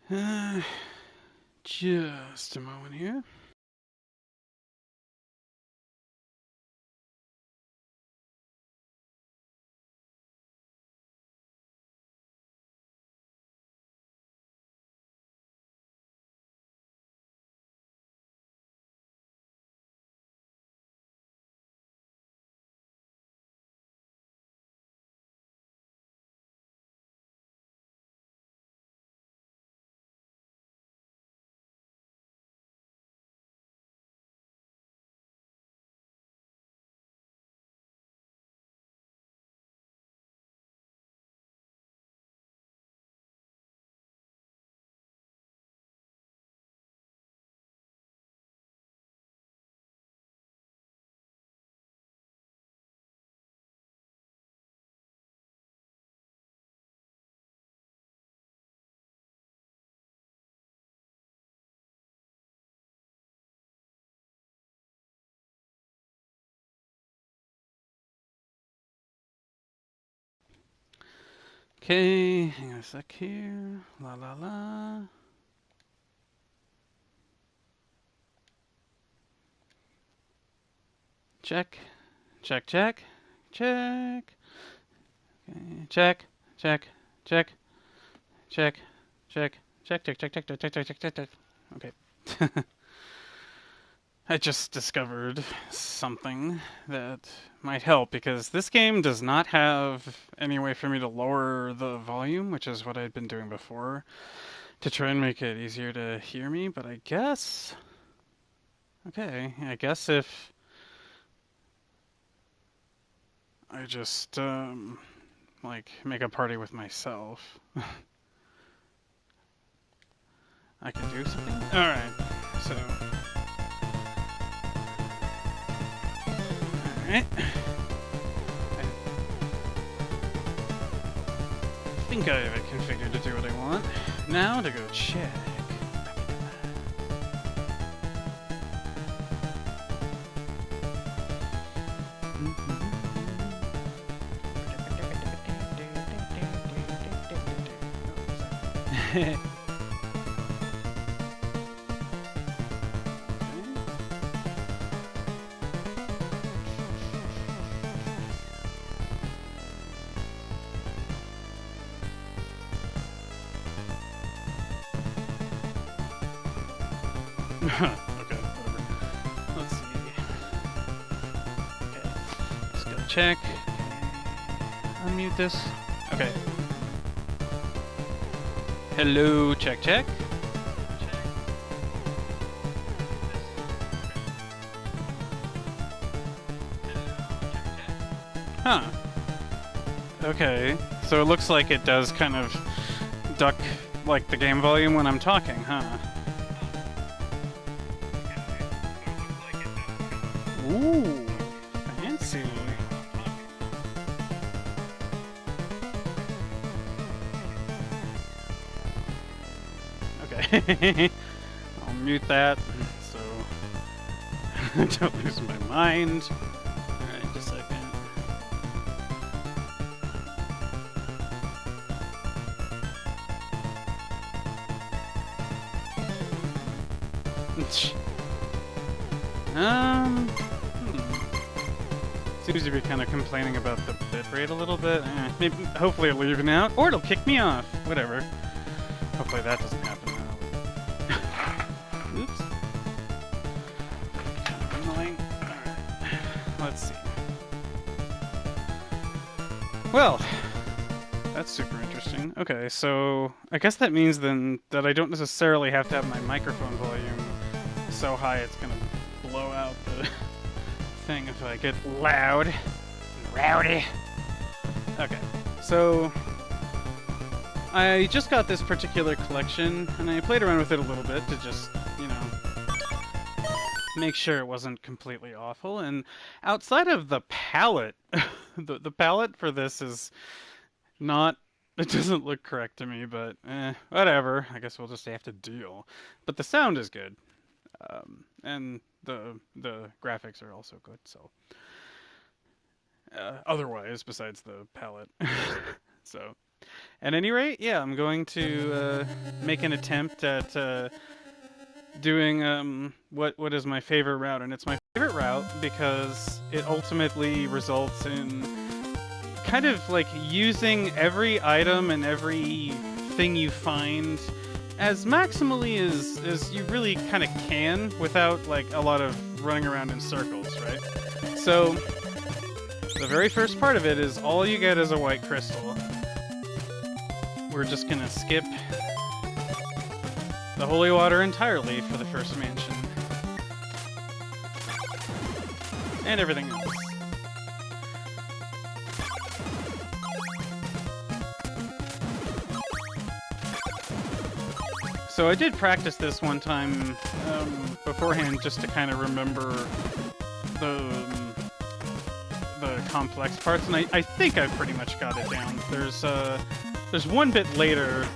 Uh, just a moment here. Okay, hang on a sec here. La la la. Check, check, check, check. Okay, check, check, check, check, check, check, check, check, check, check, check, check, check, check, check. Okay. I just discovered something that might help because this game does not have any way for me to lower the volume, which is what I'd been doing before to try and make it easier to hear me. But I guess, okay, I guess if I just like make a party with myself, I can do something. All right, so all right, I think I have it configured to do what I want. Now to go check. Okay, whatever. Let's see. Okay, let's go check. Unmute this. Okay. Hello, check, check. Huh. Okay. So it looks like it does kind of duck like the game volume when I'm talking, huh? Ooh, fancy. Okay. I'll mute that so I don't lose my mind. Alright, just a second. Seems to be kind of complaining about the bitrate a little bit. Maybe, hopefully it'll even out, or it'll kick me off. Whatever. Hopefully that doesn't happen now. Oops. Kind of annoying. Alright. Let's see. Well, that's super interesting. Okay, so I guess that means then that I don't necessarily have to have my microphone volume so high it's gonna blow out the thing if I get loud and rowdy. Okay, so I just got this particular collection and I played around with it a little bit to just, you know, make sure it wasn't completely awful. And outside of the palette, the palette for this is not. It doesn't look correct to me, but whatever. I guess we'll just have to deal. But the sound is good, and the graphics are also good. So otherwise, besides the palette, so At any rate, yeah, I'm going to make an attempt at doing what is my favorite route, and it's my favorite route because it ultimately results in kind of like using every item and every thing you find as maximally as you really kind of can without like a lot of running around in circles, right? So the very first part of it is all you get is a white crystal. We're just gonna skip the holy water entirely for the first mansion. And everything else. So I did practice this one time beforehand just to kind of remember the complex parts, and I think I've pretty much got it down. There's one bit later.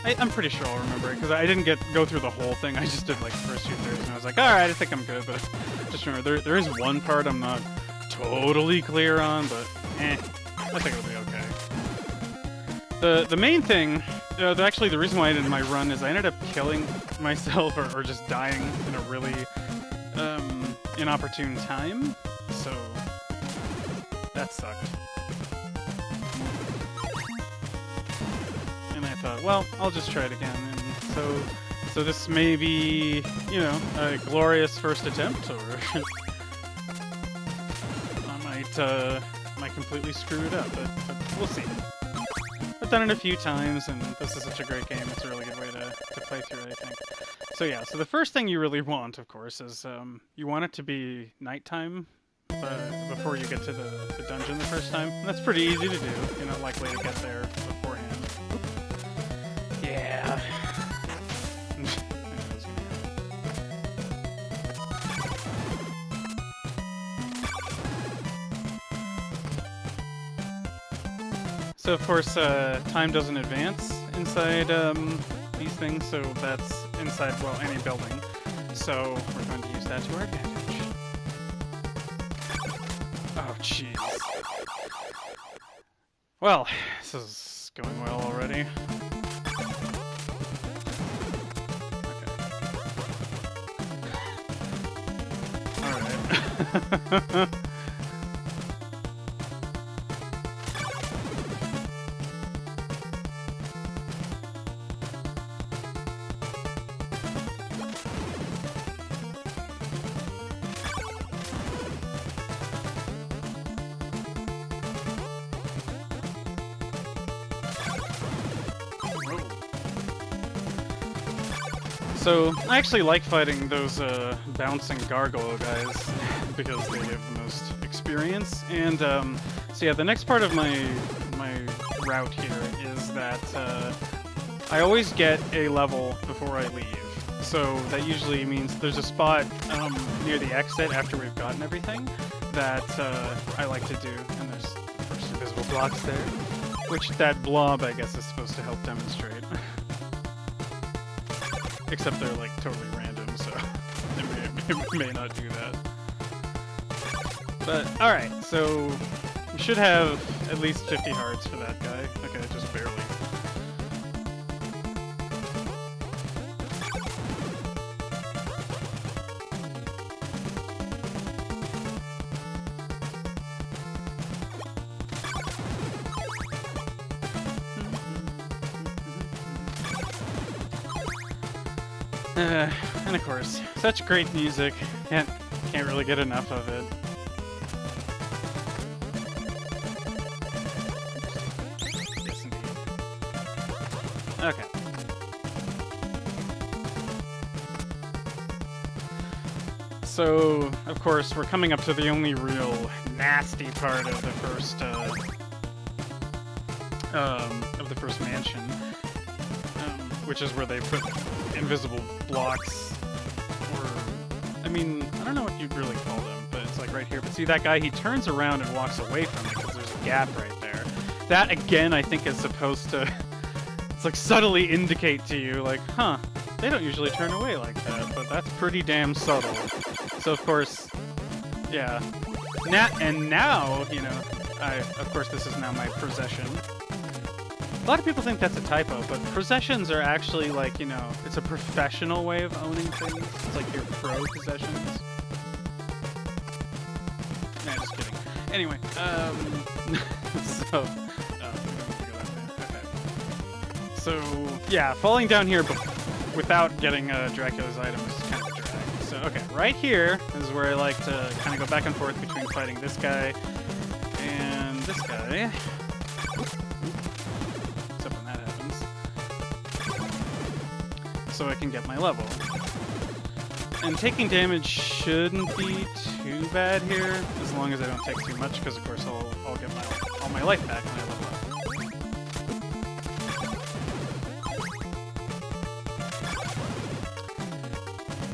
I'm pretty sure I'll remember it because I didn't go through the whole thing. I just did like the first 2/3, and I was like, all right, I think I'm good. But just remember, there is one part I'm not totally clear on, but I think it'll be okay. The main thing, actually, the reason why I did my run is I ended up killing myself or just dying in a really inopportune time, so that sucked. And I thought, well, I'll just try it again. And so this may be, you know, a glorious first attempt, or I might completely screw it up, but we'll see. I've done it a few times, and this is such a great game. It's a really good way to play through it, I think. So yeah, so the first thing you really want, of course, is you want it to be nighttime before you get to the dungeon the first time. And that's pretty easy to do. You're not likely to get there beforehand. Yeah. So of course, time doesn't advance inside these things, so that's inside, well, any building. So we're going to use that to our advantage. Oh, jeez. Well, this is going well already. Okay. Alright. So, I actually like fighting those bouncing gargoyle guys because they have the most experience. And so yeah, the next part of my route here is that I always get a level before I leave. So that usually means there's a spot near the exit after we've gotten everything that I like to do. And there's first invisible blocks there, which that blob, I guess, is supposed to help demonstrate. Except they're like totally random, so it may not do that. But alright, so we should have at least 50 hearts for that guy. Okay, just barely. And of course, such great music. Can't really get enough of it. Yes, indeed. Okay. So, of course, we're coming up to the only real nasty part of the first mansion, which is where they put invisible blocks, or, I mean, I don't know what you'd really call them, but it's like right here. But see that guy, he turns around and walks away from it because there's a gap right there. That, again, I think is supposed to, it's like subtly indicate to you, like, huh, they don't usually turn away like that, but that's pretty damn subtle. So, of course, yeah. Now, you know, of course, this is now my possession. A lot of people think that's a typo, but possessions are actually like, you know, it's a professional way of owning things. It's like your pro possessions. Nah, just kidding. Anyway, so, okay. So, yeah, falling down here without getting Dracula's item is kind of a drag. So, okay, right here is where I like to kind of go back and forth between fighting this guy and this guy. Except when that happens. So I can get my level. And taking damage shouldn't be too bad here, as long as I don't take too much, because of course I'll get all my life back when I level up.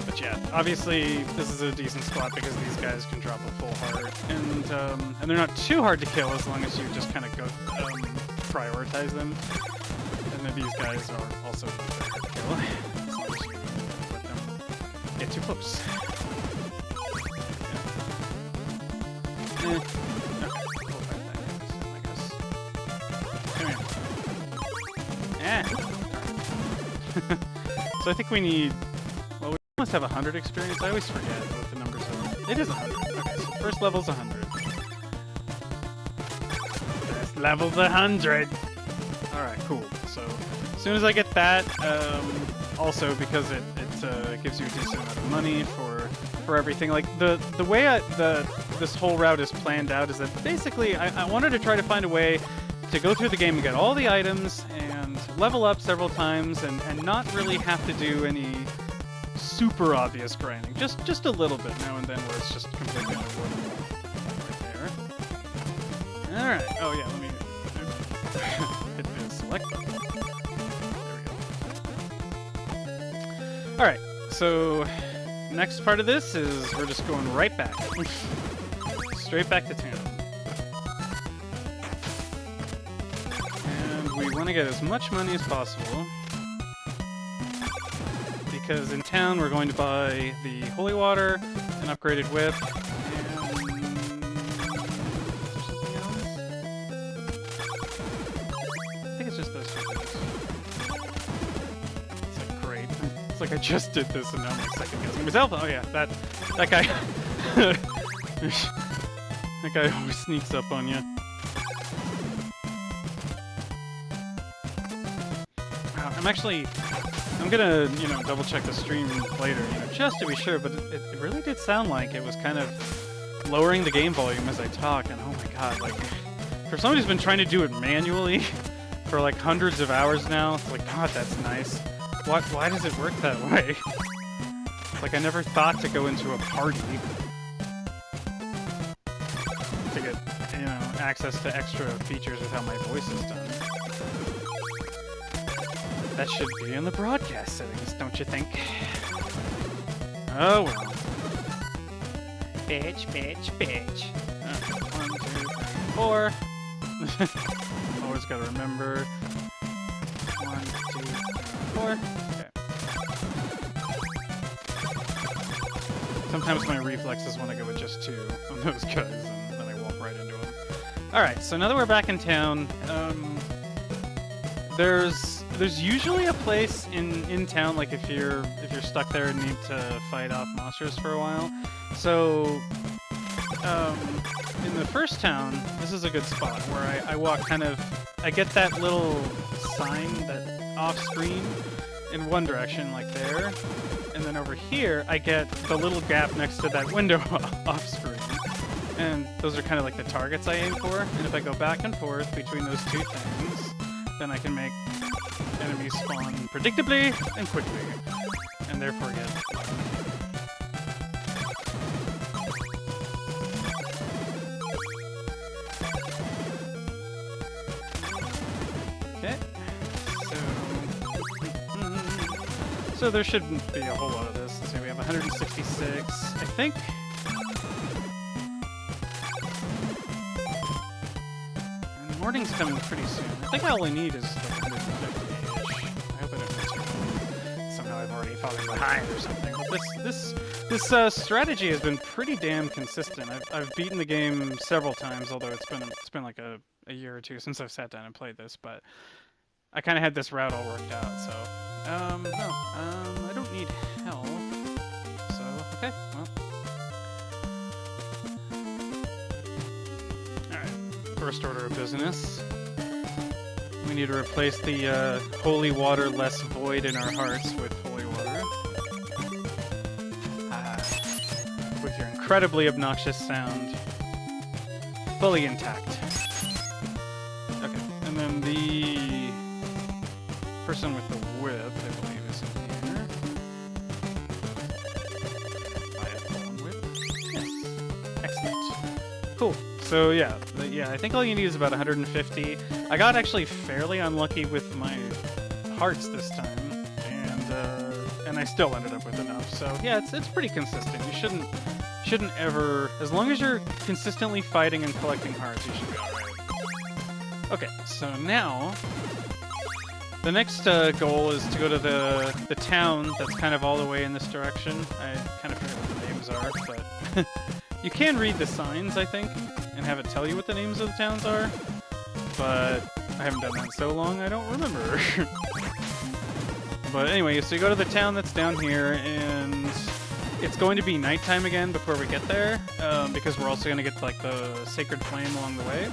But yeah, obviously this is a decent spot because these guys can drop a full heart, and they're not too hard to kill as long as you just kind of go prioritize them. And then these guys are also not very hard to kill, as long as you let them get too close. Yeah. Okay, we'll fight that next, I guess. Come here. So I think we need... Well, we must have 100 experience. I always forget what the numbers are. It is 100. Okay, so first level's 100. First level's 100! Alright, cool. So, as soon as I get that, also because it gives you a decent amount of money for everything. Like, the way this whole route is planned out is that basically I wanted to try to find a way to go through the game and get all the items and level up several times and not really have to do any super obvious grinding. Just a little bit now and then where it's just completely unavoidable. Right there. Alright. Oh yeah, let me hit the select button. There we go. Alright, so next part of this is we're just going right back. Straight back to town. And we want to get as much money as possible. Because in town we're going to buy the holy water, an upgraded whip, and... is there something else? I think it's just those two things. It's like, great. It's like I just did this and now I'm like second guessing myself. Oh yeah, that guy... That guy always sneaks up on you. Wow, I'm gonna, you know, double check the stream later, you know, just to be sure, but it really did sound like it was kind of lowering the game volume as I talk, and oh my god, like, for somebody who's been trying to do it manually for like hundreds of hours now, it's like, god, that's nice. Why does it work that way? Like, I never thought to go into a party to get, you know, access to extra features with how my voice is done. That should be in the broadcast settings, don't you think? Oh well. Bitch. Alright, 1, 2, 3, 4. Always gotta remember. 1, 2, 3, 4. Okay. Sometimes my reflexes want to go with just 2 on those guys, and then I walk right into them. Alright, so now that we're back in town, there's usually a place in town, like if you're stuck there and need to fight off monsters for a while. So, in the first town, this is a good spot where I walk kind of, I get that little sign that off screen in one direction, like there, and then over here I get the little gap next to that window off screen. And those are kind of like the targets I aim for, and if I go back and forth between those two things, then I can make enemies spawn predictably and quickly, and therefore get okay. So there shouldn't be a whole lot of this. Let's see, we have 166, I think. And morning's coming pretty soon. I think I only need is like 150-ish. I hope I don't miss somehow I've already fallen behind or something. But this strategy has been pretty damn consistent. I've beaten the game several times, although it's been like a year or two since I've sat down and played this, but I kind of had this route all worked out, so... no, I don't need help. So, okay, well... Alright, first order of business. We need to replace the holy water less void in our hearts with holy water. With your incredibly obnoxious sound. Fully intact. Okay, and then the person with the whip, I believe, is in here. I have one whip. Yes. Excellent. Cool. So yeah, I think all you need is about 150. I got actually fairly unlucky with my hearts this time, and I still ended up with enough. So yeah, it's pretty consistent. You shouldn't ever, as long as you're consistently fighting and collecting hearts, you should be alright. Okay, so now the next goal is to go to the town that's kind of all the way in this direction. I kind of forget what the names are, but you can read the signs, I think, and have it tell you what the names of the towns are. But I haven't done that in so long, I don't remember. But anyway, so you go to the town that's down here, and it's going to be nighttime again before we get there, because we're also going to get like the sacred flame along the way.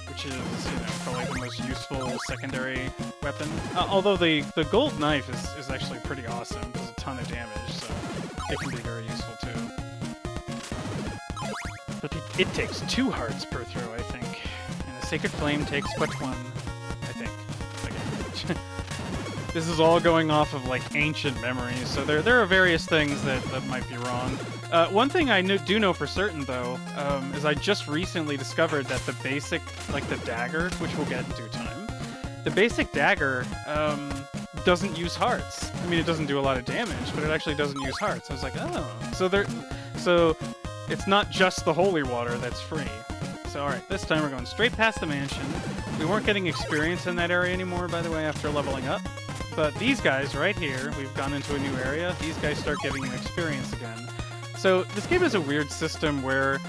Which is, you know, probably the most useful secondary weapon. Although the gold knife is actually pretty awesome, it does a ton of damage, so it can be very useful too. But it takes 2 hearts per throw, I think. And the Sacred Flame takes but 1, I think. Again. This is all going off of, like, ancient memories, so there are various things that might be wrong. One thing I do know for certain, though, is I just recently discovered that the basic, like the dagger, which we'll get in due time, the basic dagger doesn't use hearts. I mean, it doesn't do a lot of damage, but it actually doesn't use hearts. I was like, oh. So it's not just the holy water that's free. So, alright, this time we're going straight past the mansion. We weren't getting experience in that area anymore, by the way, after leveling up. But these guys right here, we've gone into a new area, these guys start giving you experience again. So this game has a weird system where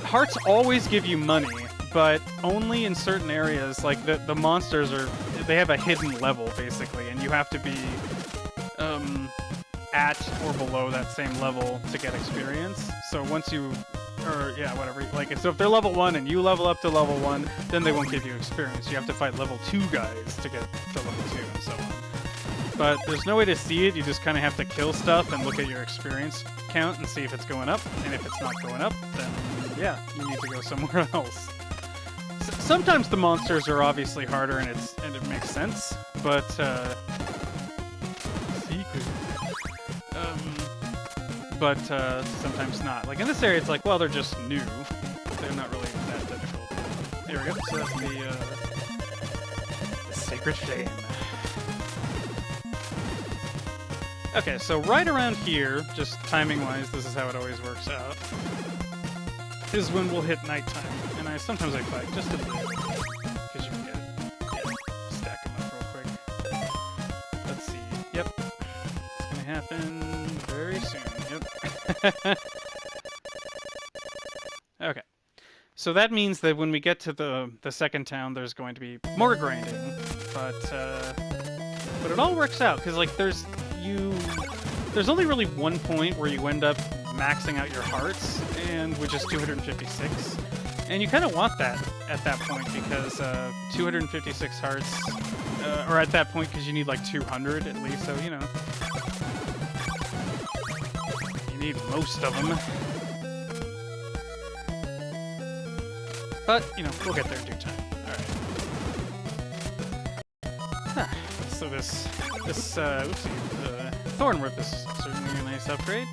hearts always give you money, but only in certain areas. Like the monsters they have a hidden level basically, and you have to be at or below that same level to get experience. So once you, or yeah, whatever, like, so if they're level 1 and you level up to level 1, then they won't give you experience. You have to fight level 2 guys to get to level 2 and so on. But there's no way to see it, you just kind of have to kill stuff and look at your experience count and see if it's going up, and if it's not going up, then yeah, you need to go somewhere else. Sometimes the monsters are obviously harder and it makes sense, but sometimes not. Like in this area, it's like, well, they're just new. They're not really that difficult. Here we go. So that's the Sacred Flame. Okay, so right around here, just timing-wise, this is how it always works out, is when we'll hit nighttime. And sometimes I fight just a bit, because you can stack them up real quick. Let's see. Yep. It's gonna happen very soon. Yep. Okay. So that means that when we get to the second town, there's going to be more grinding, but it all works out, because like there's only really one point where you end up maxing out your hearts, and which is 256, and you kind of want that at that point, because 256 hearts, or at that point because you need like 200 at least, so you know, you need most of them. But, you know, we'll get there in due time. Alright. So this Thorn Whip is certainly a nice upgrade.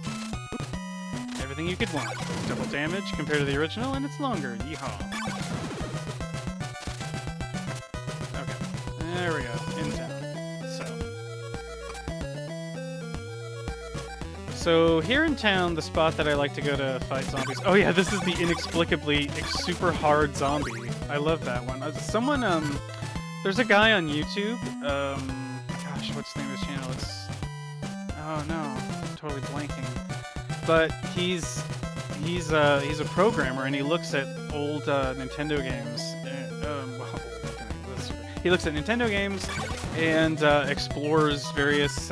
Everything you could want. It's double damage compared to the original, and it's longer. Yeehaw. Okay. There we go. In town. So here in town, the spot that I like to go to fight zombies... Oh yeah, this is the inexplicably super hard zombie. I love that one. Someone, there's a guy on YouTube, gosh, what's the name of his channel? It's... Oh no, I'm totally blanking. But he's he's a programmer and he looks at old Nintendo games. He looks at Nintendo games and explores various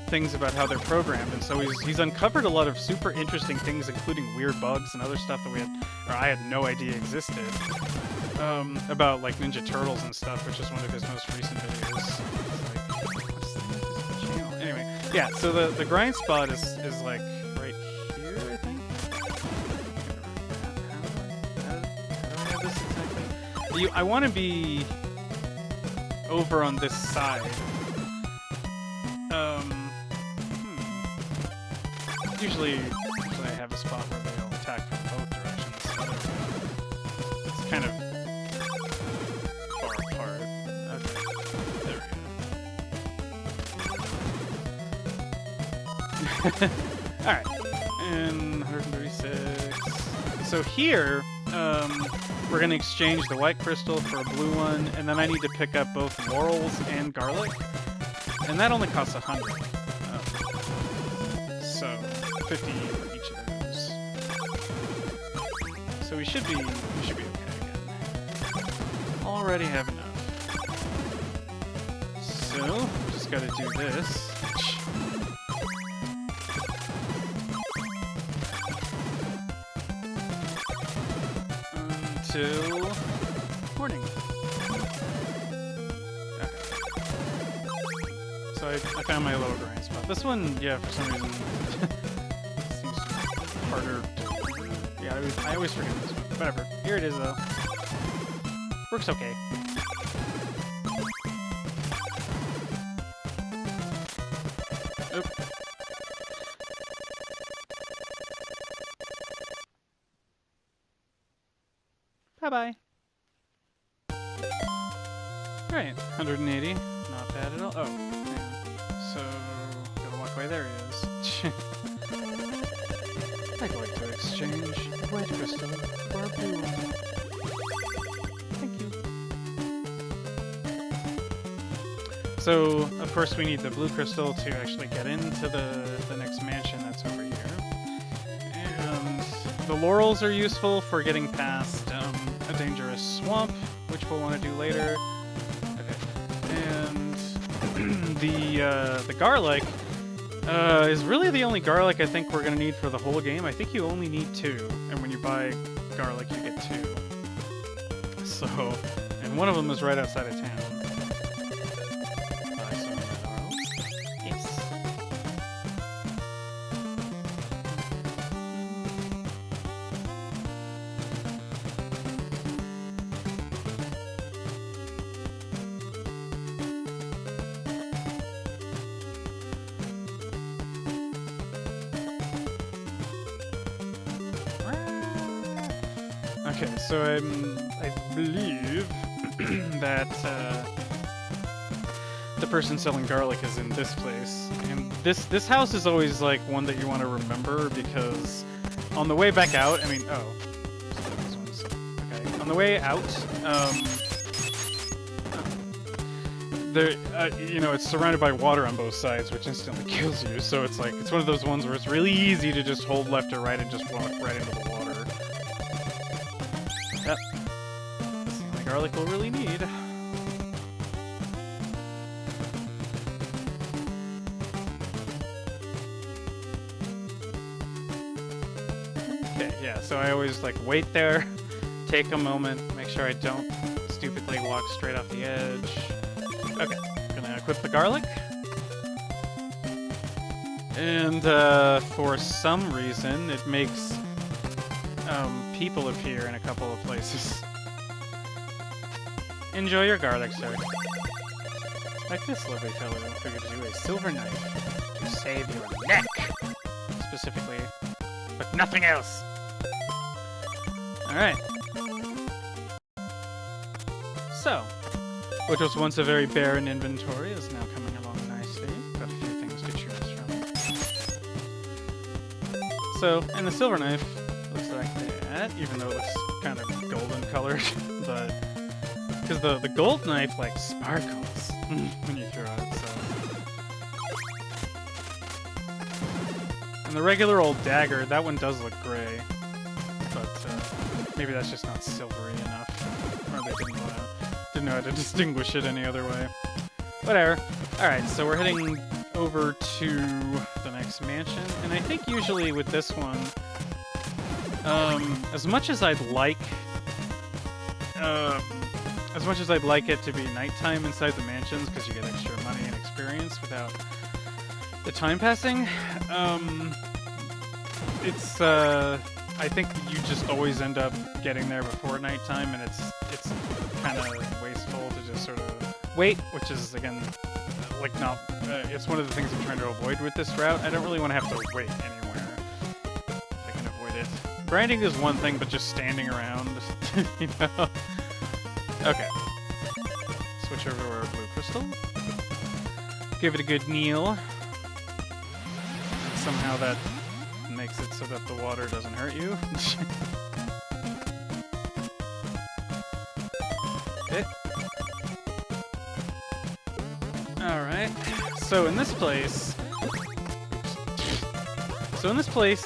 things about how they're programmed, and so he's uncovered a lot of super interesting things, including weird bugs and other stuff that I had no idea existed. About like Ninja Turtles and stuff, which is one of his most recent videos. What's the channel? Anyway, yeah. So the grind spot is like right here, I think. How do I have this exactly? I want to be over on this side. Usually I have a spot where they all attack from both directions. It's kind of far apart. Okay, there we go. Alright, and 136. So here, we're going to exchange the white crystal for a blue one, and then I need to pick up both laurels and garlic, and that only costs 100. So 50 for each of those. So we should be okay again. Already have enough. So we just got to do this. Until morning. Okay. So I found my little grind spot. This one, yeah, for some reason seems harder to... Yeah, I always forget this one. Whatever. Here it is, though. Works okay. Oop. Bye-bye. Alright, 180. Not bad at all. Oh, man. So, gotta walk away. There he is. I'd like to exchange a white crystal for a blue one. Thank you. So, of course, we need the blue crystal to actually get into the next mansion that's over here. And the laurels are useful for getting past a dangerous swamp, which we'll want to do later. Okay. And the garlic is really the only garlic I think we're going to need for the whole game. I think you only need 2, and when you buy garlic, you get 2. So, and one of them is right outside of town. Buy some laurels. Yes. Okay, so I believe that the person selling garlic is in this place, and this house is always like one that you want to remember, because on the way back out, I mean, oh, these ones. Okay, on the way out, there, you know, it's surrounded by water on both sides, which instantly kills you. So it's like it's one of those ones where it's really easy to just hold left or right and just walk right into the water. Yep. That's the only garlic we'll really need. Okay, yeah, so I always like wait there, take a moment, make sure I don't stupidly walk straight off the edge. Okay, gonna equip the garlic. And for some reason it makes people appear in a couple of places. Enjoy your garlic, sir. Like this lovely fellow who gives you a silver knife to save your neck, specifically, but nothing else. Alright. So, what was once a very barren inventory is now coming along nicely. Got a few things to choose from. So, and the silver knife looks like that, even though it looks kind of golden colored, but because the gold knife like sparkles when you throw it. So, and the regular old dagger, that one does look gray. maybe that's just not silvery enough. Or they didn't know how to distinguish it any other way. Whatever. Alright, so we're heading over to the next mansion, and I think usually with this one, as much as I'd like it to be nighttime inside the mansions, because you get extra money and experience without the time passing, it's, I think you just always end up getting there before nighttime, and it's kind of wasteful to just sort of wait, which is, again, like, not, it's one of the things I'm trying to avoid with this route. I don't really want to have to wait anywhere if I can avoid it. Grinding is one thing, but just standing around, you know? Okay. Switch over to our blue crystal. Give it a good kneel. And somehow that makes it so that the water doesn't hurt you. Okay. Alright. So in this place...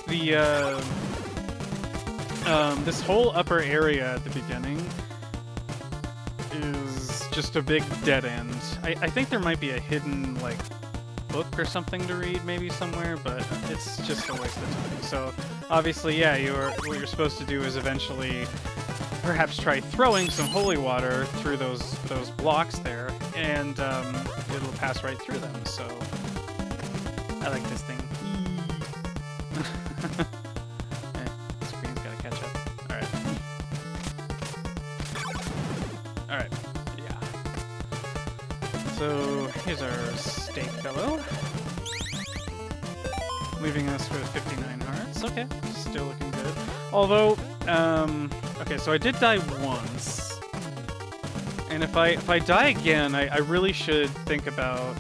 the, this whole upper area at the beginning is just a big dead end. I think there might be a hidden, like, book or something to read maybe somewhere, but it's just a waste of time. So obviously, yeah, what you're supposed to do is eventually perhaps try throwing some holy water through those blocks there, and it'll pass right through them. So I like this thing. The screen's gotta catch up. Alright. Alright, yeah. So here's our state fellow, leaving us with 59 hearts. Okay, still looking good. Although, okay, so I did die once, and if I die again, I really should think about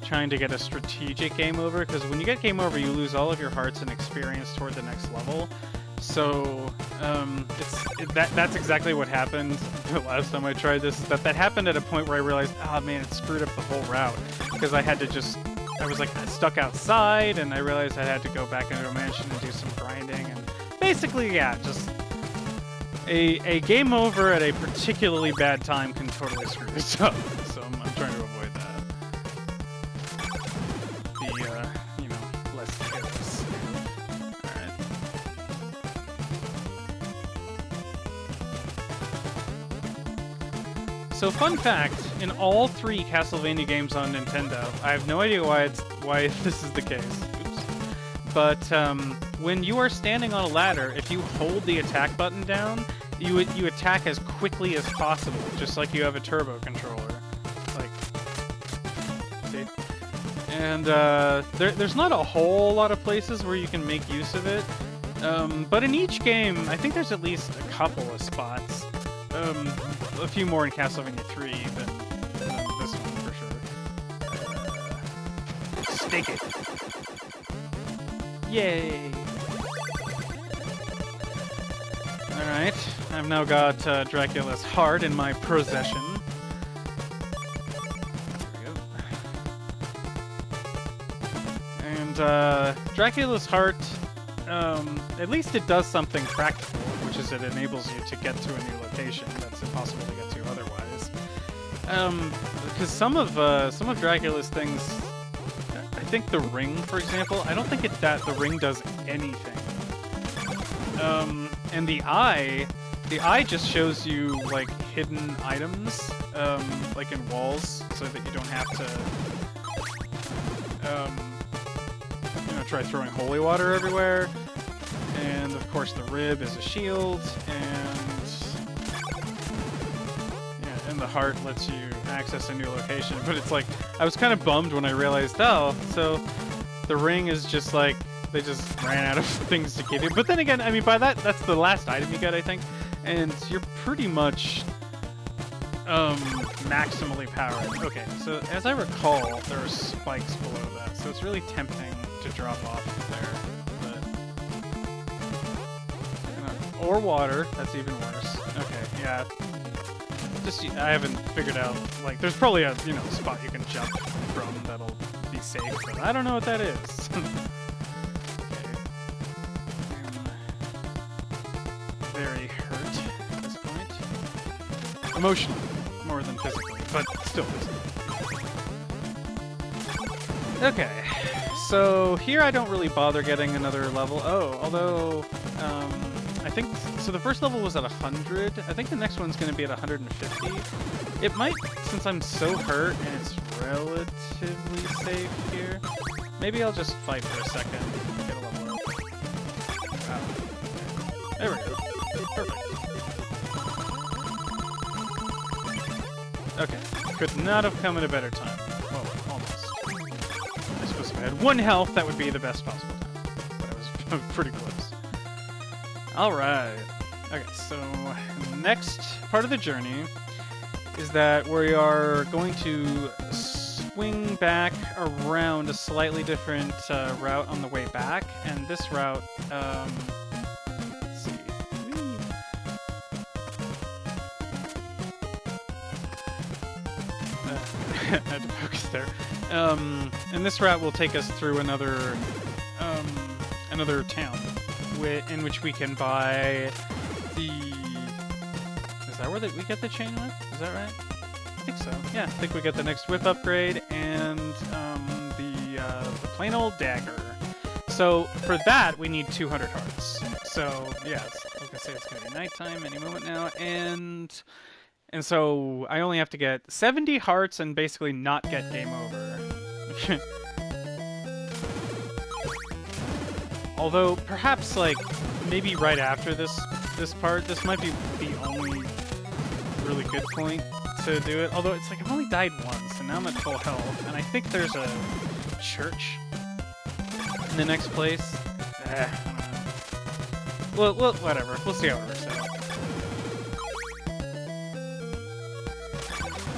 trying to get a strategic game over, because when you get game over, you lose all of your hearts and experience toward the next level. So that's exactly what happened the last time I tried this. That happened at a point where I realized, oh man, it screwed up the whole route, because I was like stuck outside, and I realized I had to go back into a mansion and do some grinding, and basically, yeah, just a game over at a particularly bad time can totally screw this up. So I'm trying to avoid that. You know, less careless. Alright. So fun fact, in all 3 Castlevania games on Nintendo, I have no idea why this is the case. Oops. But when you are standing on a ladder, if you hold the attack button down, you attack as quickly as possible, just like you have a turbo controller. Like, see? And there's not a whole lot of places where you can make use of it, but in each game, I think there's at least a couple of spots. A few more in Castlevania 3 than this one, for sure. Stake it. Yay! Alright, I've now got Dracula's heart in my possession. There we go. And Dracula's heart, at least it does something practical, which is it enables you to get to a new location that's impossible to get to otherwise. Because some of Dracula's things, I think the ring, for example, I don't think the ring does anything. And the eye just shows you, like, hidden items, like in walls, so that you don't have to, you know, try throwing holy water everywhere. And, of course, the rib is a shield, and yeah, and the heart lets you access a new location. But it's like, I was kind of bummed when I realized, oh, so the ring is just like, they just ran out of things to give you. But then again, I mean, by that's the last item you get, I think, and you're pretty much maximally powered. Okay, so as I recall, there are spikes below that, so it's really tempting to drop off there. But or water, that's even worse. Okay, yeah. Just I haven't figured out, like, there's probably a, you know, spot you can jump from that'll be safe, but I don't know what that is. Very hurt. Emotionally, more than physically, but still physically. Okay, so here I don't really bother getting another level. Oh, although, I think, so the first level was at 100. I think the next one's going to be at 150. It might, since I'm so hurt and it's relatively safe here, maybe I'll just fight for a second and get a level up. Wow. There we go. Perfect. Okay, could not have come at a better time. Well, almost. I suppose if I had 1 health, that would be the best possible time. But I was pretty close. Alright. Okay, so next part of the journey is that we are going to swing back around a slightly different route on the way back, and this route, let's see. I had to focus there. And this route will take us through another town, in which we can buy the... Is that where we get the chain whip? Is that right? I think so. Yeah, I think we get the next whip upgrade and the plain old dagger. So for that, we need 200 hearts. So yeah, like I say, it's gonna be nighttime any moment now, and so I only have to get 70 hearts and basically not get game over. Although perhaps like maybe right after this part, this might be the only really good point to do it. Although it's like I've only died once, and now I'm at full health, and I think there's a church in the next place. I don't know. Well, whatever. We'll see how it works out.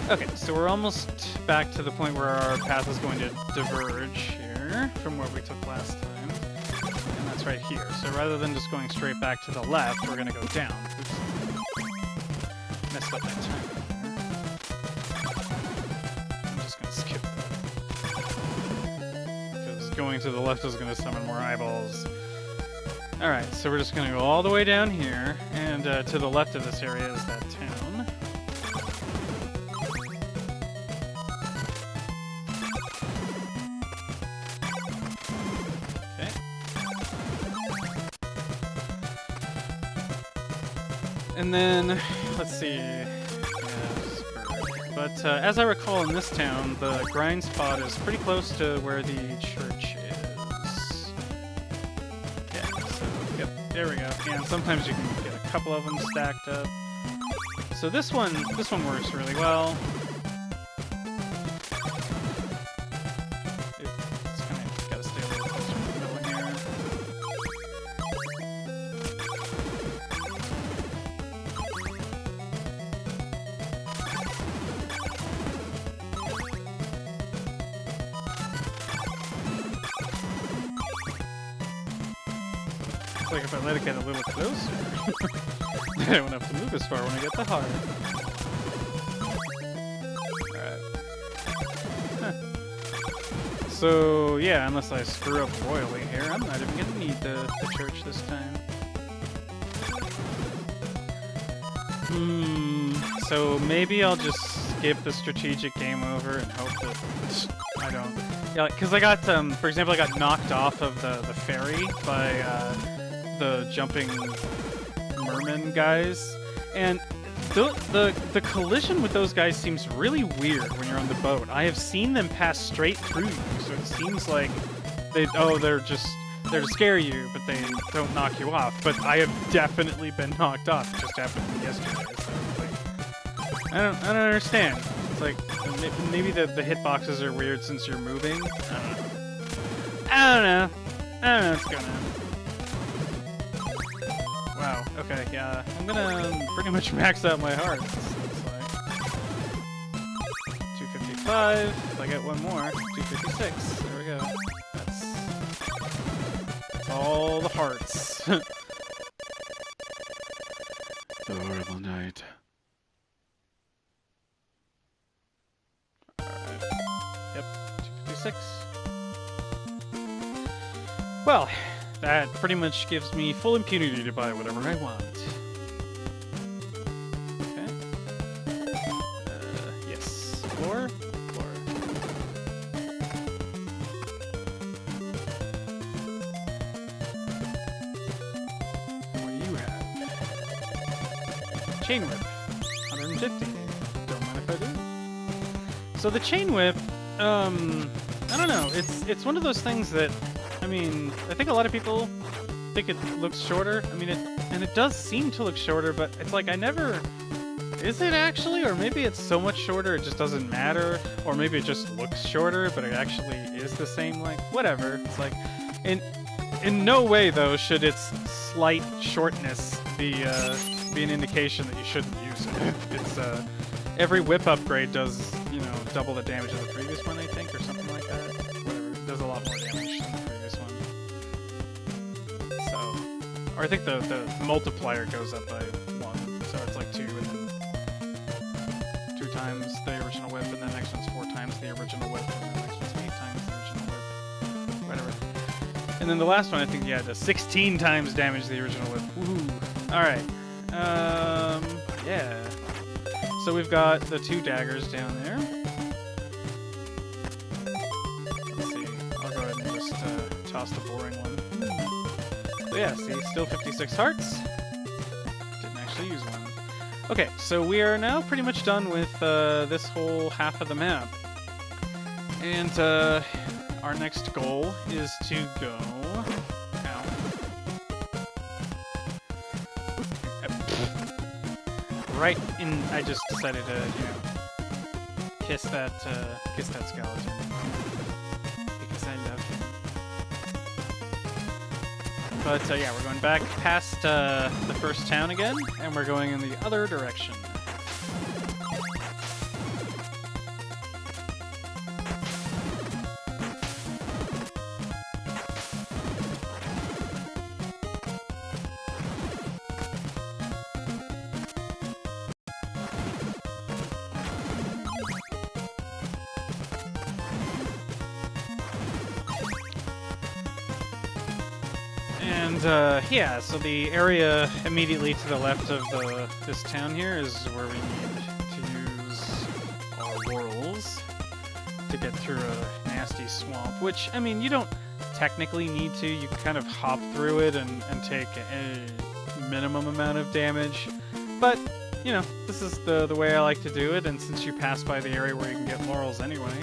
Okay, so we're almost back to the point where our path is going to diverge here from where we took last time. And that's right here. So rather than just going straight back to the left, we're going to go down. Oops. Messed up that time. I'm just going to skip that. Because going to the left is going to summon more eyeballs. Alright, so we're just going to go all the way down here, and to the left of this area is that town. Okay. And then, let's see... Yes, but as I recall in this town, the grind spot is pretty close to where the church is. There we go. And sometimes you can get a couple of them stacked up. So this one works really well. It's kind of gotta stay a little closer to the middle here. It's like if I let it get a little closer, then I won't have to move as far when I get the heart. Alright. Huh. So, yeah, unless I screw up royally here, I'm not even gonna need the church this time. So maybe I'll just skip the strategic game over and hope that I don't... Yeah, because I got, for example, I got knocked off of the ferry by, the jumping merman guys, and the collision with those guys seems really weird when you're on the boat. I have seen them pass straight through you, so it seems like they're to scare you, but they don't knock you off. But I have definitely been knocked off. It just happened yesterday. So like, I don't understand. It's like maybe the hitboxes are weird since you're moving. I don't know what's going on. Wow, okay, yeah. I'm gonna pretty much max out my hearts, looks like. 255, if I get one more, 256, there we go. That's all the hearts. The horrible night. Alright. Yep, 256. Well, that pretty much gives me full impunity to buy whatever I want. Okay. chain whip, 150. Don't mind if I do. So the chain whip, I don't know. It's one of those things that, I mean, I think a lot of people think it looks shorter. I mean, it does seem to look shorter, but it's like I never. Is it actually? Or maybe it's so much shorter it just doesn't matter. Or maybe it just looks shorter, but it actually is the same, like, whatever. It's like, in no way, though, should its slight shortness be an indication that you shouldn't use it. It's, every whip upgrade does, you know, double the damage of the previous one, I think, or something like that. Whatever. It does a lot more damage than the previous one. So, or I think the multiplier goes up by 1, so it's like 2, and then 2 times the original whip, and the next one's 4 times the original whip, and the next one's 8 times the original whip. Whatever. And then the last one, I think, yeah, does 16 times damage the original whip. Woohoo! Alright. Yeah. So we've got the 2 daggers down there. Let's see. I'll go ahead and just toss the boring one. So yeah, see, still 56 hearts. Didn't actually use one. Okay, so we are now pretty much done with this whole half of the map. And our next goal is to go... Ow. Right in... I just decided to, you know, kiss that skeleton. Because I love him. But yeah, we're going back past the first town again, and we're going in the other direction. And yeah, so the area immediately to the left of this town here is where we need to use our laurels to get through a nasty swamp, which, I mean, you don't technically need to. You can kind of hop through it and take a minimum amount of damage. But, you know, this is the way I like to do it, and since you pass by the area where you can get laurels anyway,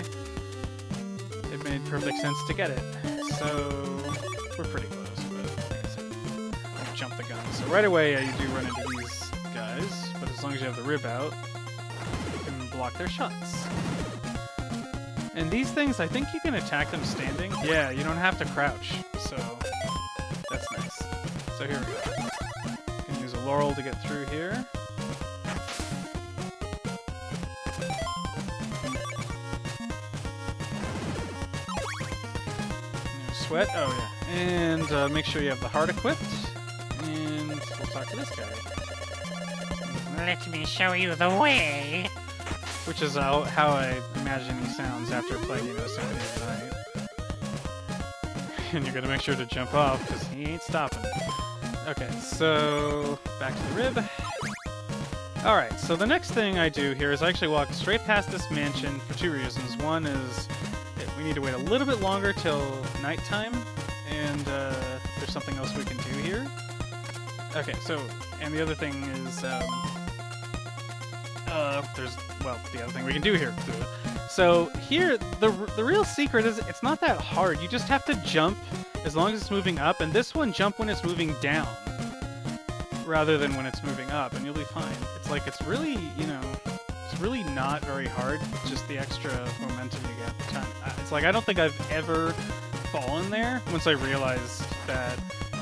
it made perfect sense to get it. So, we're pretty close. Jump the gun. So right away, you do run into these guys, but as long as you have the rib out, you can block their shots. And these things, I think you can attack them standing. Yeah, you don't have to crouch, so that's nice. So here we go. You can use a laurel to get through here. Sweat, oh yeah. And make sure you have the heart equipped. We'll talk to this guy. Let me show you the way. Which is how I imagine he sounds after playing Symphony of the Night. And you're gonna make sure to jump off, because he ain't stopping. Okay, so back to the rib. Alright, so the next thing I do here is I actually walk straight past this mansion for 2 reasons. One is we need to wait a little bit longer till nighttime, and there's something else we can do here. Okay, so, and the other thing is, the other thing we can do here. So here, the real secret is it's not that hard. You just have to jump as long as it's moving up, and this one, jump when it's moving down, rather than when it's moving up, and you'll be fine. It's like, it's really, you know, it's really not very hard, just the extra momentum you get. It's like, I don't think I've ever fallen there once I realized that.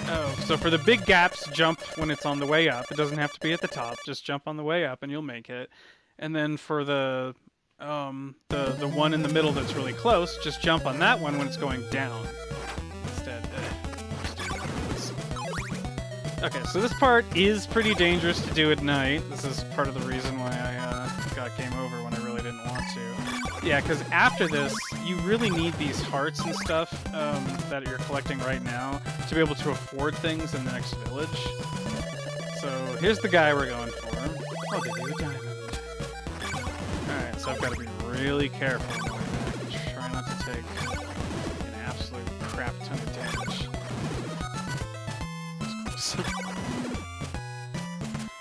Oh, so for the big gaps, jump when it's on the way up. It doesn't have to be at the top. Just jump on the way up, and you'll make it. And then for the one in the middle that's really close, just jump on that one when it's going down instead. Okay, so this part is pretty dangerous to do at night. This is part of the reason why I got game over when I really didn't want to. Yeah, because after this, you really need these hearts and stuff that you're collecting right now to be able to afford things in the next village. So here's the guy we're going for. I'll give you a diamond. Alright, so I've got to be really careful. Try not to take an absolute crap ton of damage. That's close.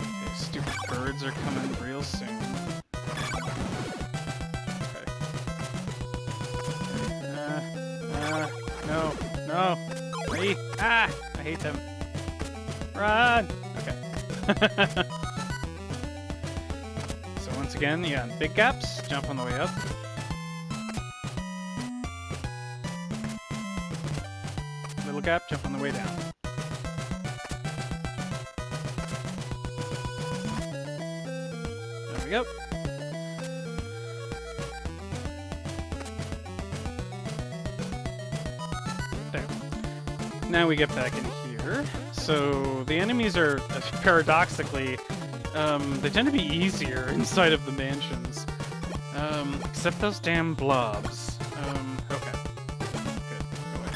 Okay, stupid bird. birds are coming real soon. Okay. No, no. I hate them. Run! Okay. So once again, yeah, big gaps, jump on the way up. Little gap, jump on the way down. There we go. There. Now we get back in here. So the enemies are, paradoxically, they tend to be easier inside of the mansions. Except those damn blobs. Okay. Good. Go away.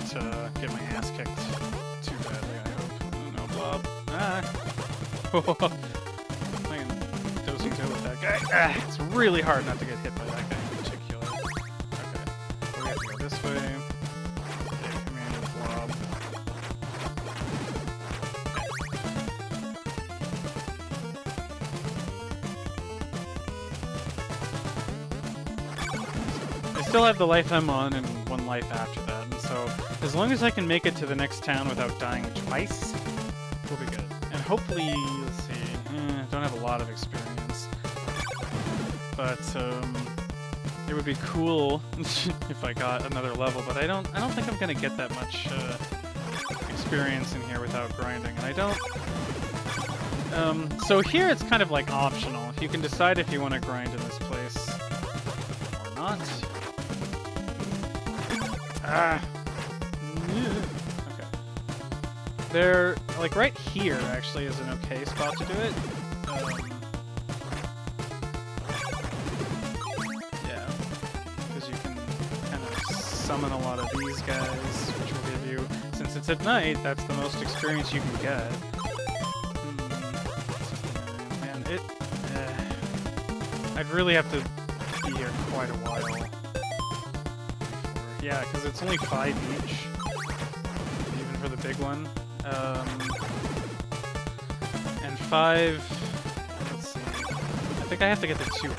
To get my ass kicked too badly, I hope. Oh, no, blob. Ah! Playing dosing toe with that guy. Ah, it's really hard not to get hit by that guy in particular. Okay. We have to go this way. Okay, command blob. I still have the life I'm on and 1 life after that, and so as long as I can make it to the next town without dying twice, we'll be good. And hopefully, let's see, don't have a lot of experience, but it would be cool if I got another level. But I don't think I'm gonna get that much experience in here without grinding, and I don't. So here it's kind of like optional. You can decide if you want to grind in this place or not. Ah. Okay. They're, like, right here, actually, is an okay spot to do it. Yeah. Because you can kind of summon a lot of these guys, which will give you, since it's at night, that's the most experience you can get. Man, I'd really have to be here quite a while. Yeah, because it's only 5 each, even for the big one. And 5, let's see, I think I have to get to 200.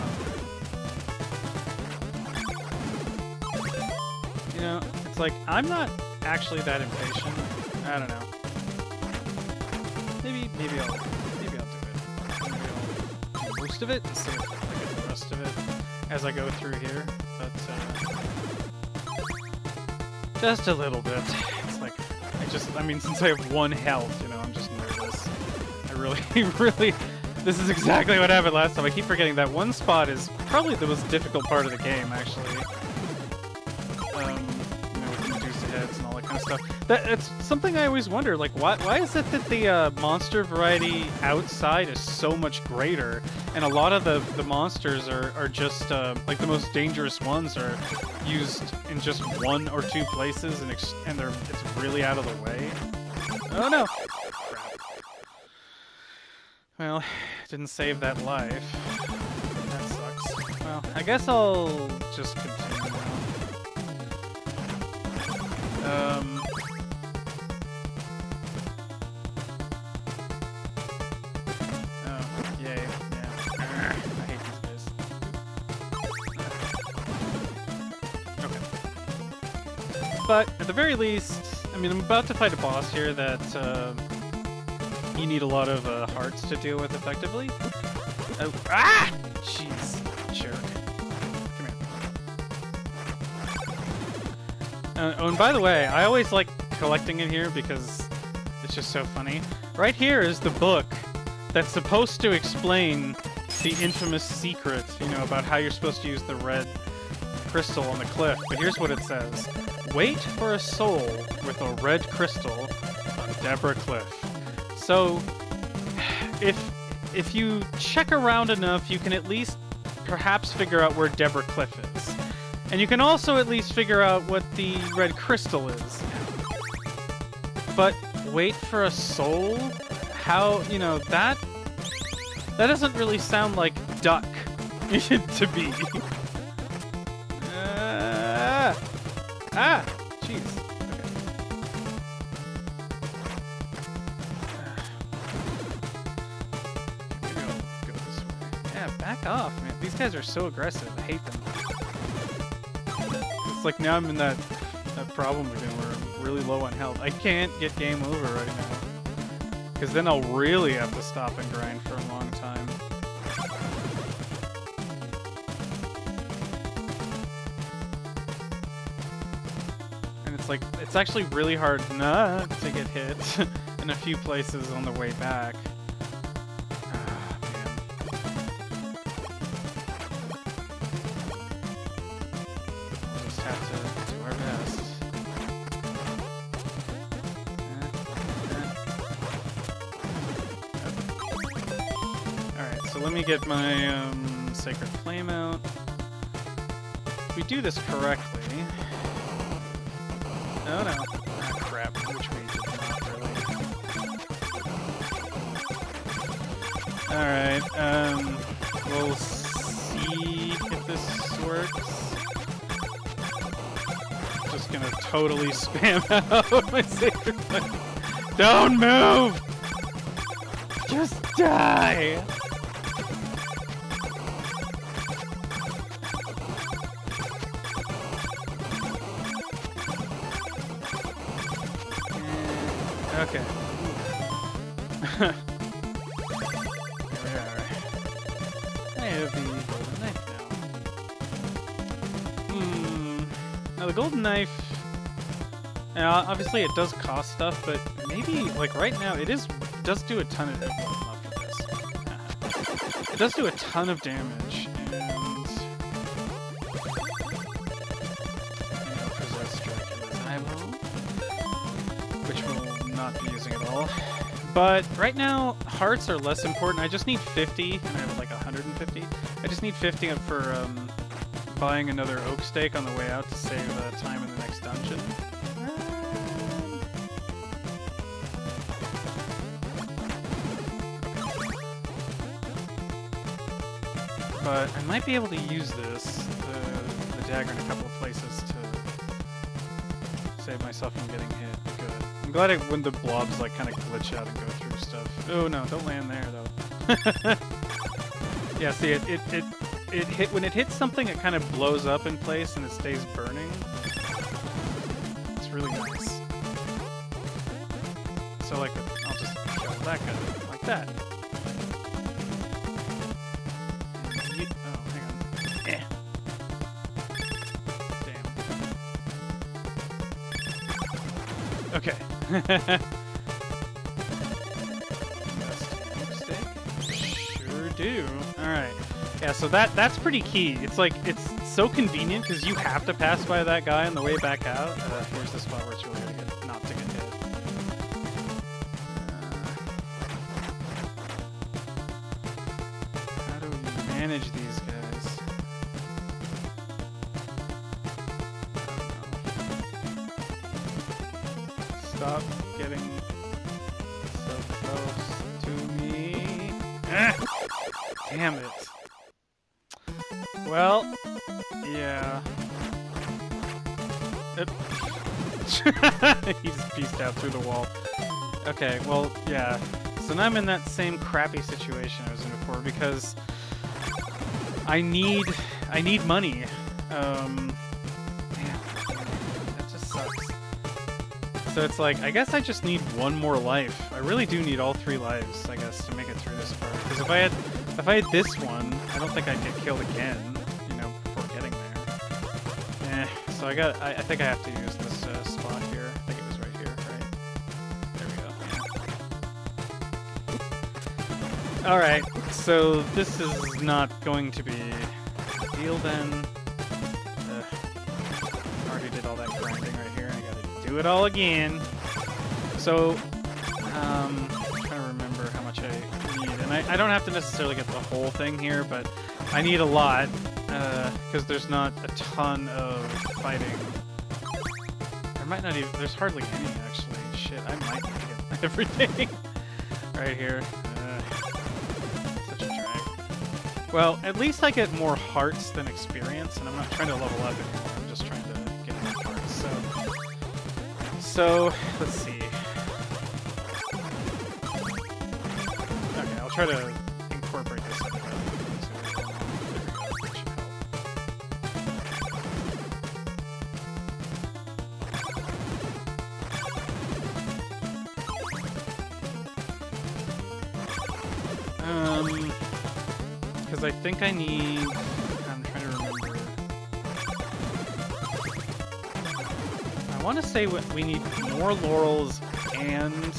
You know, it's like, I'm not actually that impatient. I don't know. Maybe I'll do it. Maybe I'll do most of it instead of like the rest of it as I go through here, but just a little bit. It's like, I mean, since I have 1 health, you know, I'm just nervous. I really, this is exactly what happened last time. I keep forgetting that one spot is probably the most difficult part of the game, actually. You know, with the Medusa heads and all that kind of stuff. It's something I always wonder, like, why is it that the monster variety outside is so much greater, and a lot of the monsters are just, like, the most dangerous ones are used in just 1 or 2 places, and it's really out of the way? Oh no! Crap. Well, didn't save that life. That sucks. Well, I guess I'll just continue now. Oh, yay, yeah. I hate these guys. Okay. But, at the very least, I mean, I'm about to fight a boss here that, you need a lot of, hearts to deal with effectively. Oh, ah! Jeez, jerk. Come here. Oh, and by the way, I always like collecting it here because it's just so funny. Right here is the book that's supposed to explain the infamous secret, you know, about how you're supposed to use the red crystal on the cliff. But here's what it says. Wait for a soul with a red crystal on Deborah Cliff. So, if you check around enough, you can at least perhaps figure out where Deborah Cliff is. And you can also at least figure out what the red crystal is. But wait for a soul? How, you know, that doesn't really sound like duck to be. Ah! Jeez. Okay. Maybe I'll go this way. Yeah, back off, man. These guys are so aggressive. I hate them. It's like now I'm in that problem again where I'm really low on health. I can't get game over right now. Because then I'll really have to stop and grind for a long time. And it's like, it's actually really hard not to get hit in a few places on the way back. Ah, man. We'll just have to do our best. Alright, so let me get my Sacred Flame out. If we do this correctly... Oh no. Ah, crap. Which we did not really. Alright, we'll see if this works. Just gonna totally spam out my Sacred Flame. Don't move! Just die! Okay. Here we are. I have the golden knife now. Now the golden knife... obviously it does cost stuff, but maybe, like, right now, it does do a ton of... Well, not for this. It does do a ton of damage, and... Possess Strike in his eyeball, which we'll not be using at all. But right now, hearts are less important. I just need 50, and I have like 150. I just need 50 for buying another oak stake on the way out to save time in the next dungeon. But I might be able to use this, the dagger, in a couple of places to save myself from getting hit. Good. I'm glad when the blobs like kind of glitch out and go through stuff. Oh no, don't land there though. Yeah, see, it hit when it hits something, it kind of blows up in place and it stays burning. It's really nice. So like, I'll just kill that guy like that. Oh, hang on. Eh. Damn. Okay. Sure do. Alright. Yeah, so that's pretty key. It's like, it's so convenient because you have to pass by that guy on the way back out. Here's the spot where it's really gonna get, not to get hit. How do we manage these guys? Stop getting so close to me. Damn it. Well, yeah. He just pieced out through the wall. Okay, well, yeah. So now I'm in that same crappy situation I was in before because I need money. Man, that just sucks. So it's like, I guess I just need one more life. I really do need all 3 lives, I guess, to make it through this part. Because if I had this one, I don't think I'd get killed again, you know, before getting there. So I think I have to use this spot here. I think it was right here, right? There we go. Alright, so this is not going to be a deal then. Already did all that grinding right here, I gotta do it all again. So, I'm trying to remember how much I need. And I don't have to necessarily get the whole thing here, but I need a lot, because there's not a ton of fighting. There might not even, there's hardly any actually. Shit, I might get everything right here. Such a drag. Well, at least I get more hearts than experience, and I'm not trying to level up anymore, I'm just trying to get more hearts. So let's see. Okay, I'll try to incorporate this into the that should help. Because I think I need. I'm trying to remember. I want to say we need more laurels and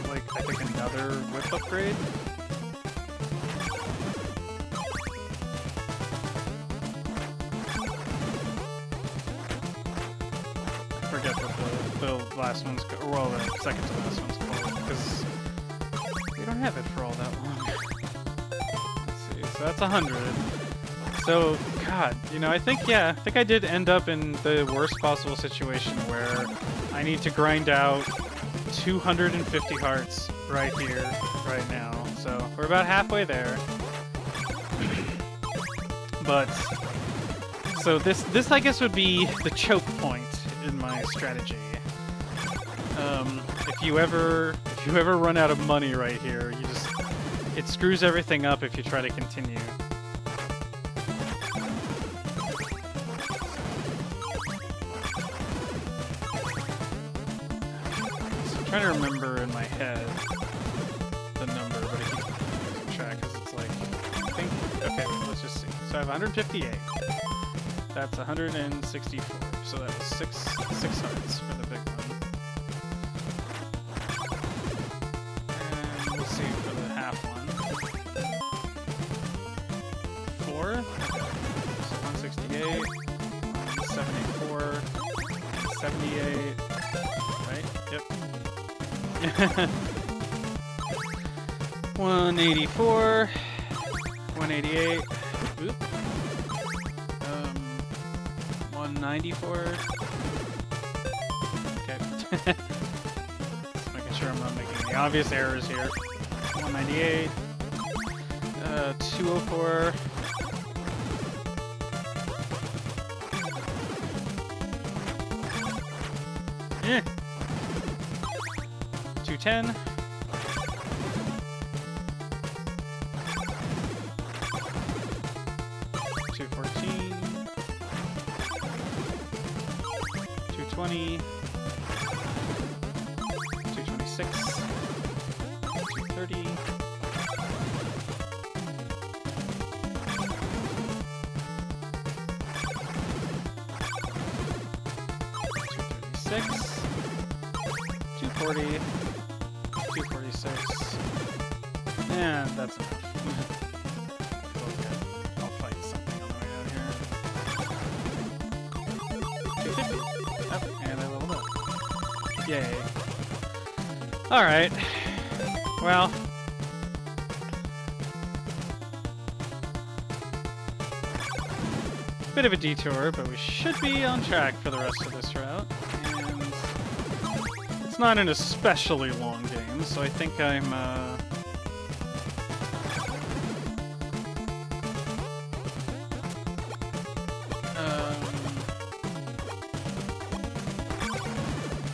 like I think another whip upgrade. I forget what the last one's well, the second to last one's called because we don't have it for all that long. Let's see, so that's 100. So, God, you know, I think I did end up in the worst possible situation where I need to grind out 250 hearts right here, right now. So, we're about halfway there. But, so this I guess would be the choke point in my strategy. If you ever run out of money right here, it screws everything up if you try to continue. I'm trying to remember in my head the number, but I keep losing track because it's like, I think, okay, wait, let's just see. So I have 158. That's 164. So that was six hearts for the big one. And we'll see for the half one. 4. So 168, 174, 78. Right? Yep. 184, 188, oop, 194, okay, just making sure I'm not making any obvious errors here, 198, 204, yeah. 210. 214. 220. 226. 230. 236. 240. 246. And that's enough. I'll fight something on the way out here. 250. Oh, and I leveled up. Yay. Alright. Well. Bit of a detour, but we should be on track for the rest of this route. And it's not an especially long game, so I think I'm,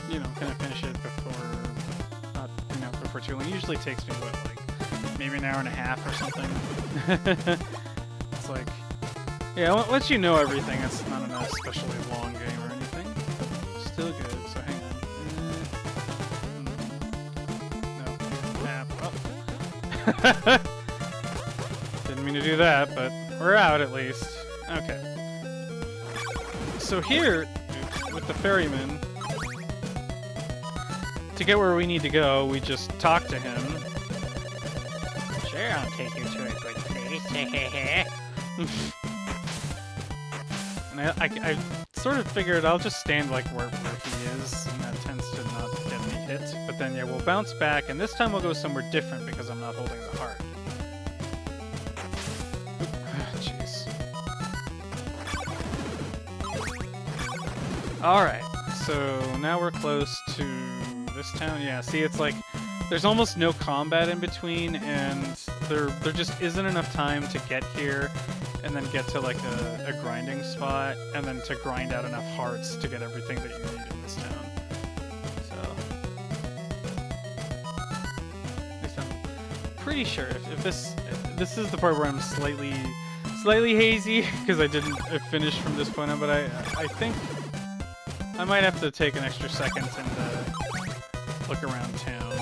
you know, gonna finish it before, not, you know, before too long. It usually takes me, what, like, maybe an hour and a half or something. It's like, yeah, once you know everything, it's not an especially long game or anything. Still good, so hang on. No, oh. Didn't mean to do that, but we're out at least. Okay. So here, with the ferryman, to get where we need to go, we just talk to him. Sure, I'll take you to a good place. And I sort of figured I'll just stand like where he is, and that tends to not get me hit. But then, yeah, we'll bounce back, and this time we'll go somewhere different because I'm not holding the heart. Jeez. Alright, so now we're close to this town. Yeah, see, it's like there's almost no combat in between, and there just isn't enough time to get here and then get to like a grinding spot and then to grind out enough hearts to get everything that you need in this town. So at least I'm pretty sure if this is the part where I'm slightly hazy because I didn't finish from this point on, but I think I might have to take an extra second and look around town.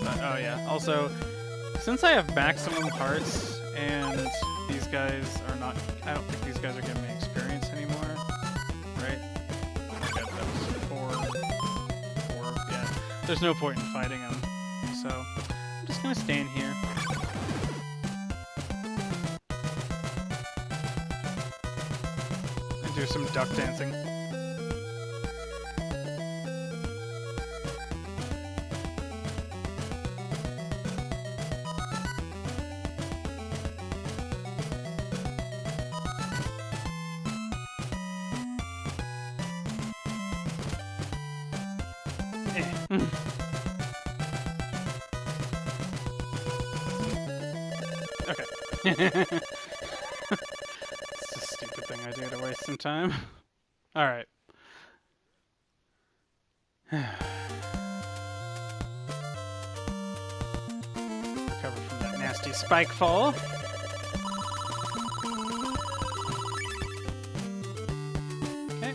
But, oh yeah, also, since I have maximum hearts and these guys are not, I don't think these guys are giving me experience anymore, right? Okay, that was four, yeah. There's no point in fighting them, so I'm just gonna stand here. And do some duck dancing. Okay. It's a stupid thing I do to waste some time. Alright. Recover from that nasty spike fall. Okay.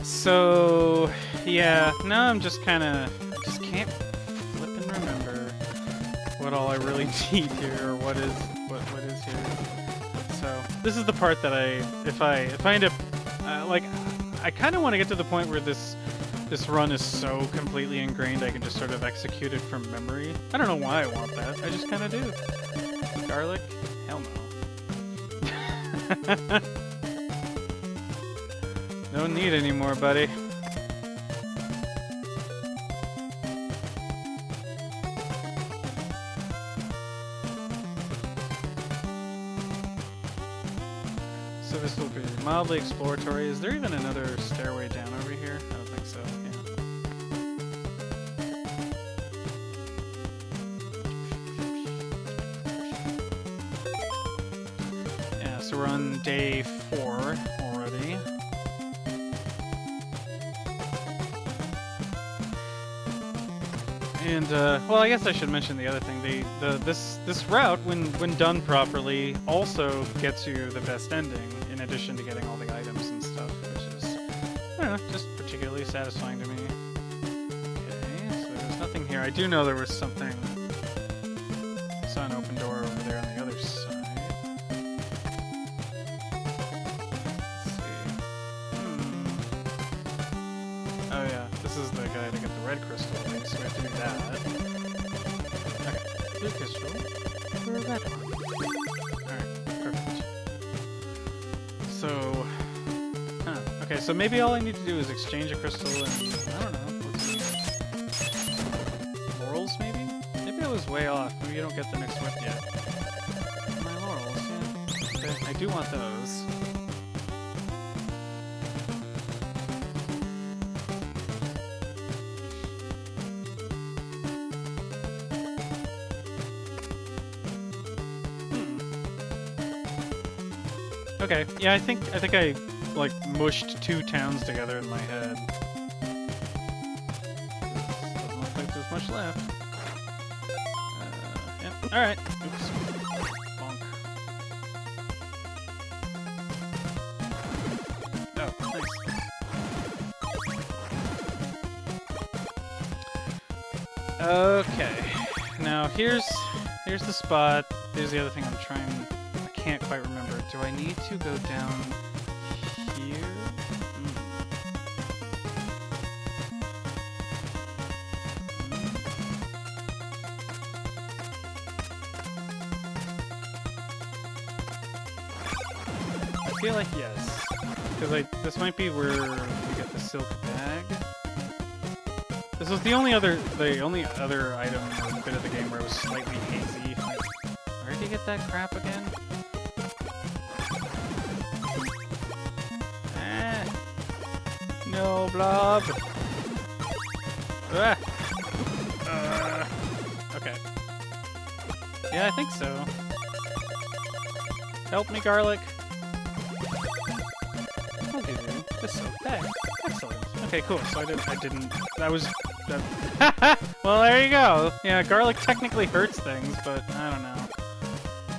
So, yeah, now I'm just kinda, just can't flip and remember what all I really need here, or what is here. So, this is the part that if I end up, like, I kinda want to get to the point where this run is so completely ingrained I can just sort of execute it from memory. I don't know why I want that, I just kinda do. Garlic? Hell no. No need anymore, buddy. So this will be mildly exploratory. Is there even another stairway down over here? I don't think so, yeah. Yeah, so we're on day 4 already. And well, I guess I should mention the other thing. This route, when done properly, also gets you the best ending, in addition to getting all the items and stuff, which is, I don't know, just particularly satisfying to me. Okay, so there's nothing here. I do know there was something. I saw an open door over there on the other side. Let's see. Oh yeah, this is the guy to get the red crystal, so we have to do that. Okay, blue crystal, or a red one. Alright, perfect. So, okay, so maybe all I need to do is exchange a crystal and, I don't know, what's in here? Laurels, maybe? Maybe I was way off. Maybe you don't get the next whip yet. My laurels, yeah. Okay, I do want those. Okay, yeah, I think I like mushed 2 towns together in my head. Doesn't look like there's much left. Yeah, alright. Oops. Bonk. Oh, nice. Okay. Now here's the spot. Here's the other thing I'm trying. I can't quite remember. Do I need to go down here? I feel like yes, because this might be where we get the silk bag. This was the only other item or bit of the game where it was slightly hazy. Like, where did you get that crap again? No, blob. Ah. Okay. Yeah, I think so. Help me, garlic. I'll give you the soap bag. Excellent. Okay, cool. So I didn't. That was. Well, there you go. Yeah, garlic technically hurts things, but I don't know.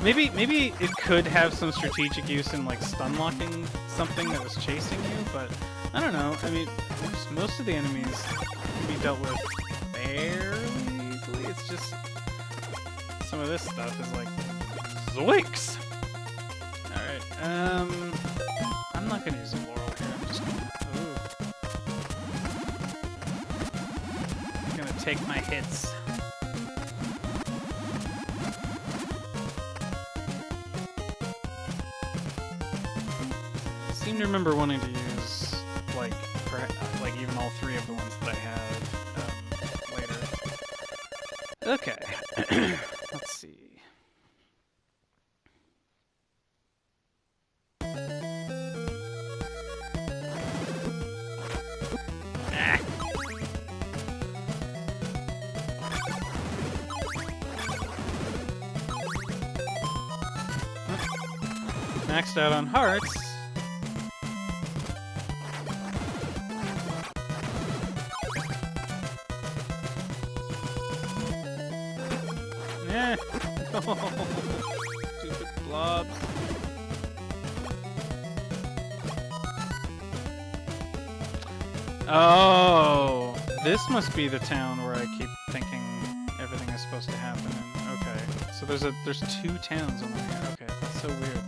Maybe it could have some strategic use in like stun locking something that was chasing you, but I don't know. I mean, most of the enemies can be dealt with fairly easily. It's just some of this stuff is like zoinks. All right. I'm not gonna use a laurel here. I'm just gonna take my hits. I seem to remember wanting to use like even all three of the ones that I have later. Okay. Let's see. Maxed out on hearts. Yeah. Stupid blobs. Oh, this must be the town where I keep thinking everything is supposed to happen in. Okay, so there's two towns on here. Okay, that's so weird.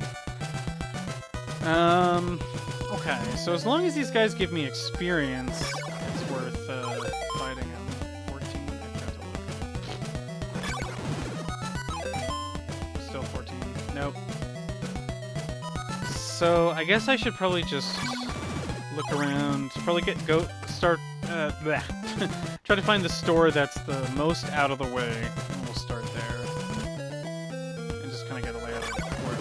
Okay, so as long as these guys give me experience, it's worth fighting them. 14, I've got to look. Still 14. Nope. So I guess I should probably just look around. Probably start. Try to find the store that's the most out of the way, and we'll start there. And just kind of get a layout of or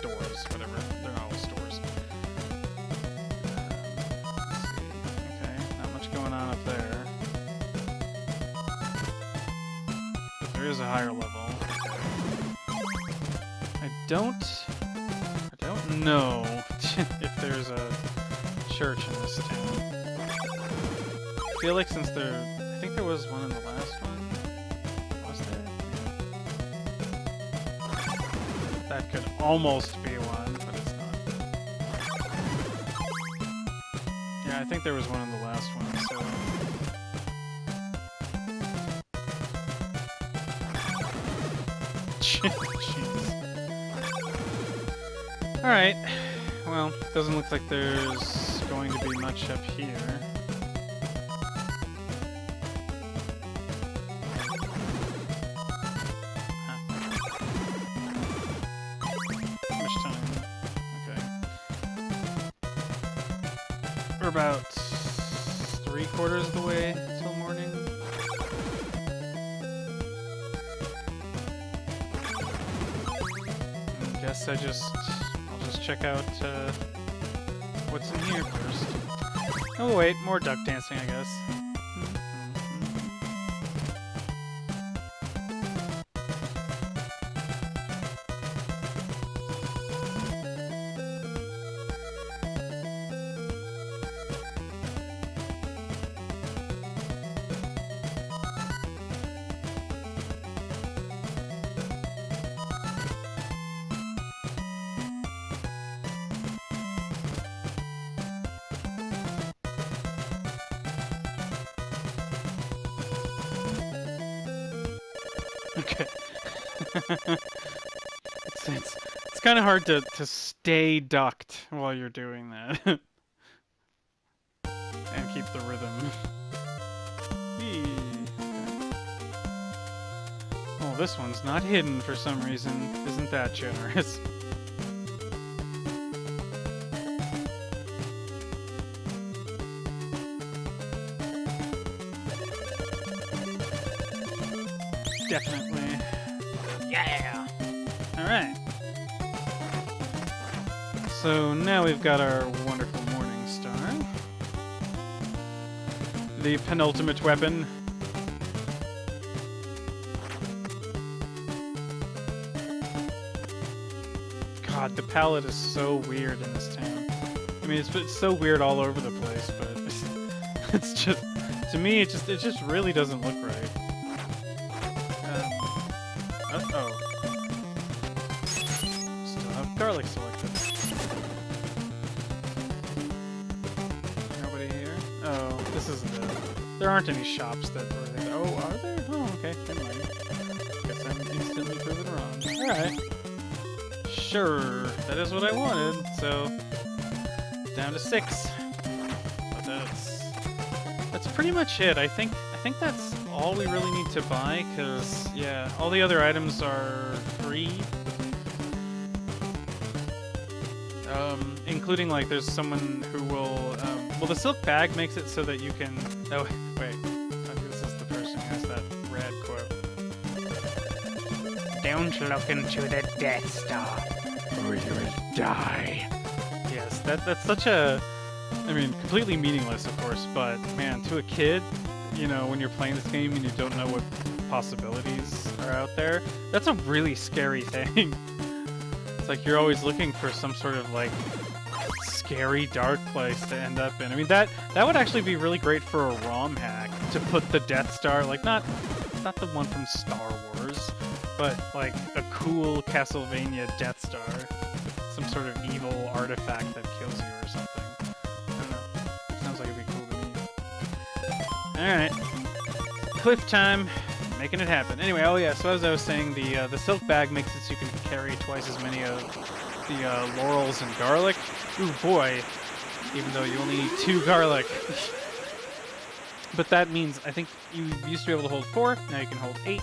doors, whatever. They're not all stores. Let's see. Okay, not much going on up there. But there is a higher level. I don't know if there's a church in this town. I feel like I think there was one in the last one. Was there? That could almost be one, but it's not. Yeah, I think there was one in the last one, so... Jeez. Alright. Well, doesn't look like there's going to be much up here. We're about 3/4 of the way till morning. I guess I'll just check out what's in here first. Oh wait, more duck dancing, I guess. Okay. it's kind of hard to stay ducked while you're doing that. And keep the rhythm. Eee. Oh, this one's not hidden for some reason. Isn't that generous? Definitely. Yeah! Alright. So now we've got our wonderful morning star. The penultimate weapon. God, the palette is so weird in this town. I mean, it's so weird all over the place, but it's just, to me, it just really doesn't look right. Uh-oh. Still have garlic selected. Nobody here? Oh, this is the... There aren't any shops that were there. Oh, are there? Oh, okay. Never mind. Guess I'm instantly proven wrong. Alright. Sure. That is what I wanted, so... Down to 6. But that's pretty much it. I think that's all we really need to buy, because, yeah, all the other items are free. Including, like, there's someone who will, well, the silk bag makes it so that you can, oh, wait, this is the person who has that rad quote. Don't look into the Death Star, or you will die. Yes, that's such a, I mean, completely meaningless, of course, but, man, to a kid, you know, when you're playing this game and you don't know what possibilities are out there, that's a really scary thing. It's like you're always looking for some sort of, like, scary, dark place to end up in. I mean, that would actually be really great for a ROM hack, to put the Death Star, like, not the one from Star Wars, but, like, a cool Castlevania Death Star. Some sort of evil artifact that kills you or something. I don't know. Sounds like it'd be cool to me. Alright. Cliff time. Making it happen. Anyway, oh yeah, so as I was saying, the silk bag makes it so you can carry twice as many of the laurels and garlic. Ooh boy, even though you only need 2 garlic. But that means, I think you used to be able to hold 4, now you can hold 8.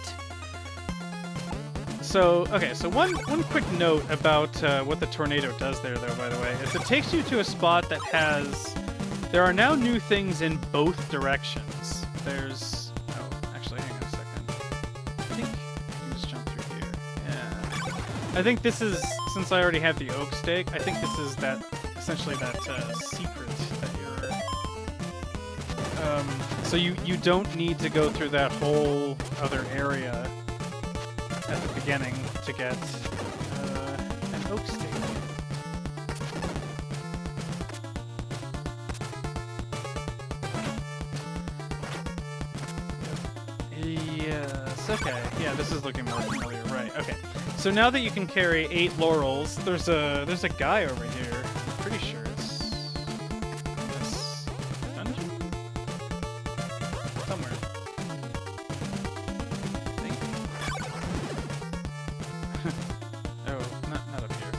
So, okay, so one quick note about what the tornado does there, though, by the way, is it takes you to a spot that has... There are now new things in both directions. There's... Oh, actually, hang on a second. I think you can just jump through here. Yeah. I think this is... Since I already have the oak stake, I think this is that... Essentially that secret that you're... So you don't need to go through that whole other area at the beginning to get an oak stake. Yes, okay. Yeah, this is looking more familiar, right. Okay. So now that you can carry 8 laurels, there's a guy over here. I'm pretty sure it's this dungeon? Somewhere. Not up here.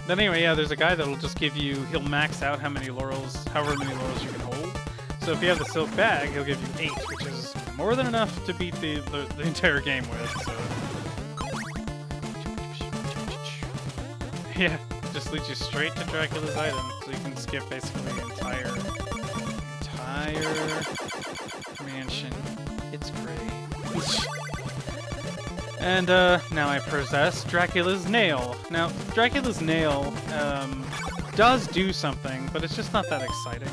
Then anyway, yeah, there's a guy that'll just give you, he'll max out however many laurels you can hold. So if you have the silk bag, he'll give you 8, which is more than enough to beat the entire game with, so. Yeah, just leads you straight to Dracula's item, so you can skip basically the entire mansion. It's great. And now I possess Dracula's nail. Now, Dracula's nail does do something, but it's just not that exciting.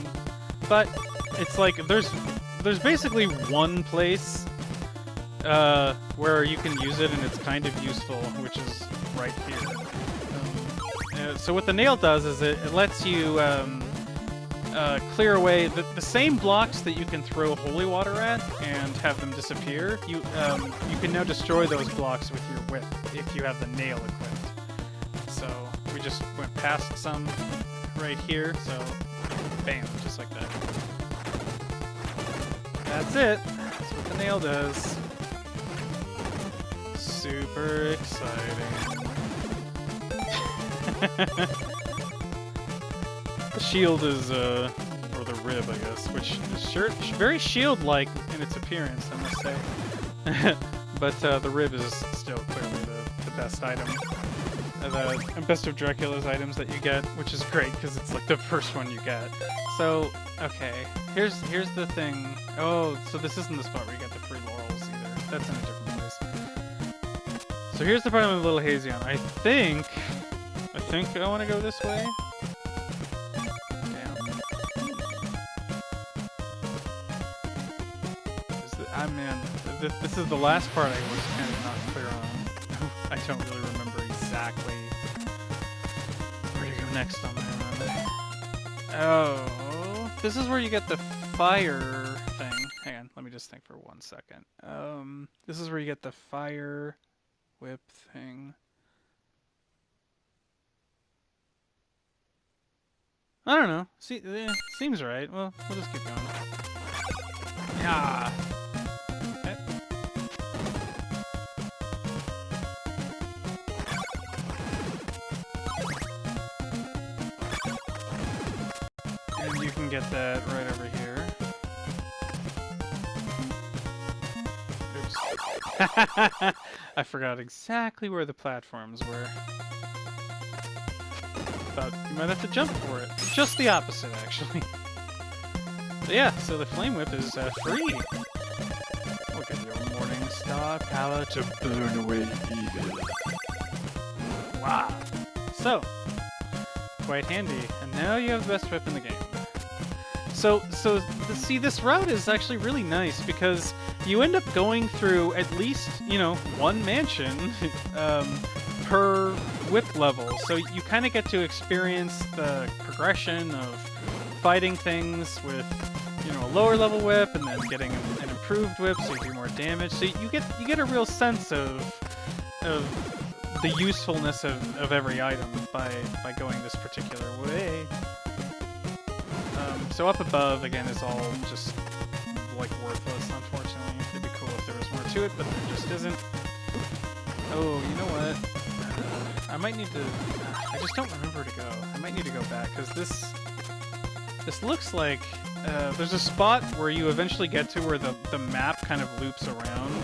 But it's like there's basically one place where you can use it, and it's kind of useful, which is right here. So what the nail does is it lets you clear away the same blocks that you can throw holy water at and have them disappear. You can now destroy those blocks with your whip if you have the nail equipped. So we just went past some right here, so bam, just like that. That's it. That's what the nail does. Super exciting. The shield is, or the rib, I guess, which is very shield-like in its appearance, I must say. But the rib is still clearly the best item. The best of Dracula's items that you get, which is great, because it's like the first one you get. So, okay, here's the thing. Oh, so this isn't the spot where you get the free laurels either. That's in a different place. So here's the part I'm a little hazy on. I think I want to go this way. Damn. Man, this is the last part I was kind of not clear on. I don't really remember exactly next on my run? Oh, this is where you get the fire thing. Hang on, let me just think for 1 second. This is where you get the fire whip thing. I don't know. See, seems right. Well, we'll just keep going. Yeah. Okay. And you can get that right over here. Oops. I forgot exactly where the platforms were. Thought you might have to jump for it. Just the opposite, actually. But yeah, so the Flame Whip is free. Look at your Morning Star power to burn away evil. Wow. So, quite handy. And now you have the best whip in the game. See, this route is actually really nice because you end up going through at least, you know, one mansion per whip level. So you kind of get to experience the progression of fighting things with, you know, a lower level whip and then getting an improved whip so you do more damage. So you get a real sense of the usefulness of every item by going this particular way. So up above, again, is all just, like, worthless, unfortunately. It'd be cool if there was more to it, but there just isn't. Oh, you know what? I might need to... I just don't remember where to go. I might need to go back, because this looks like... there's a spot where you eventually get to where the map kind of loops around,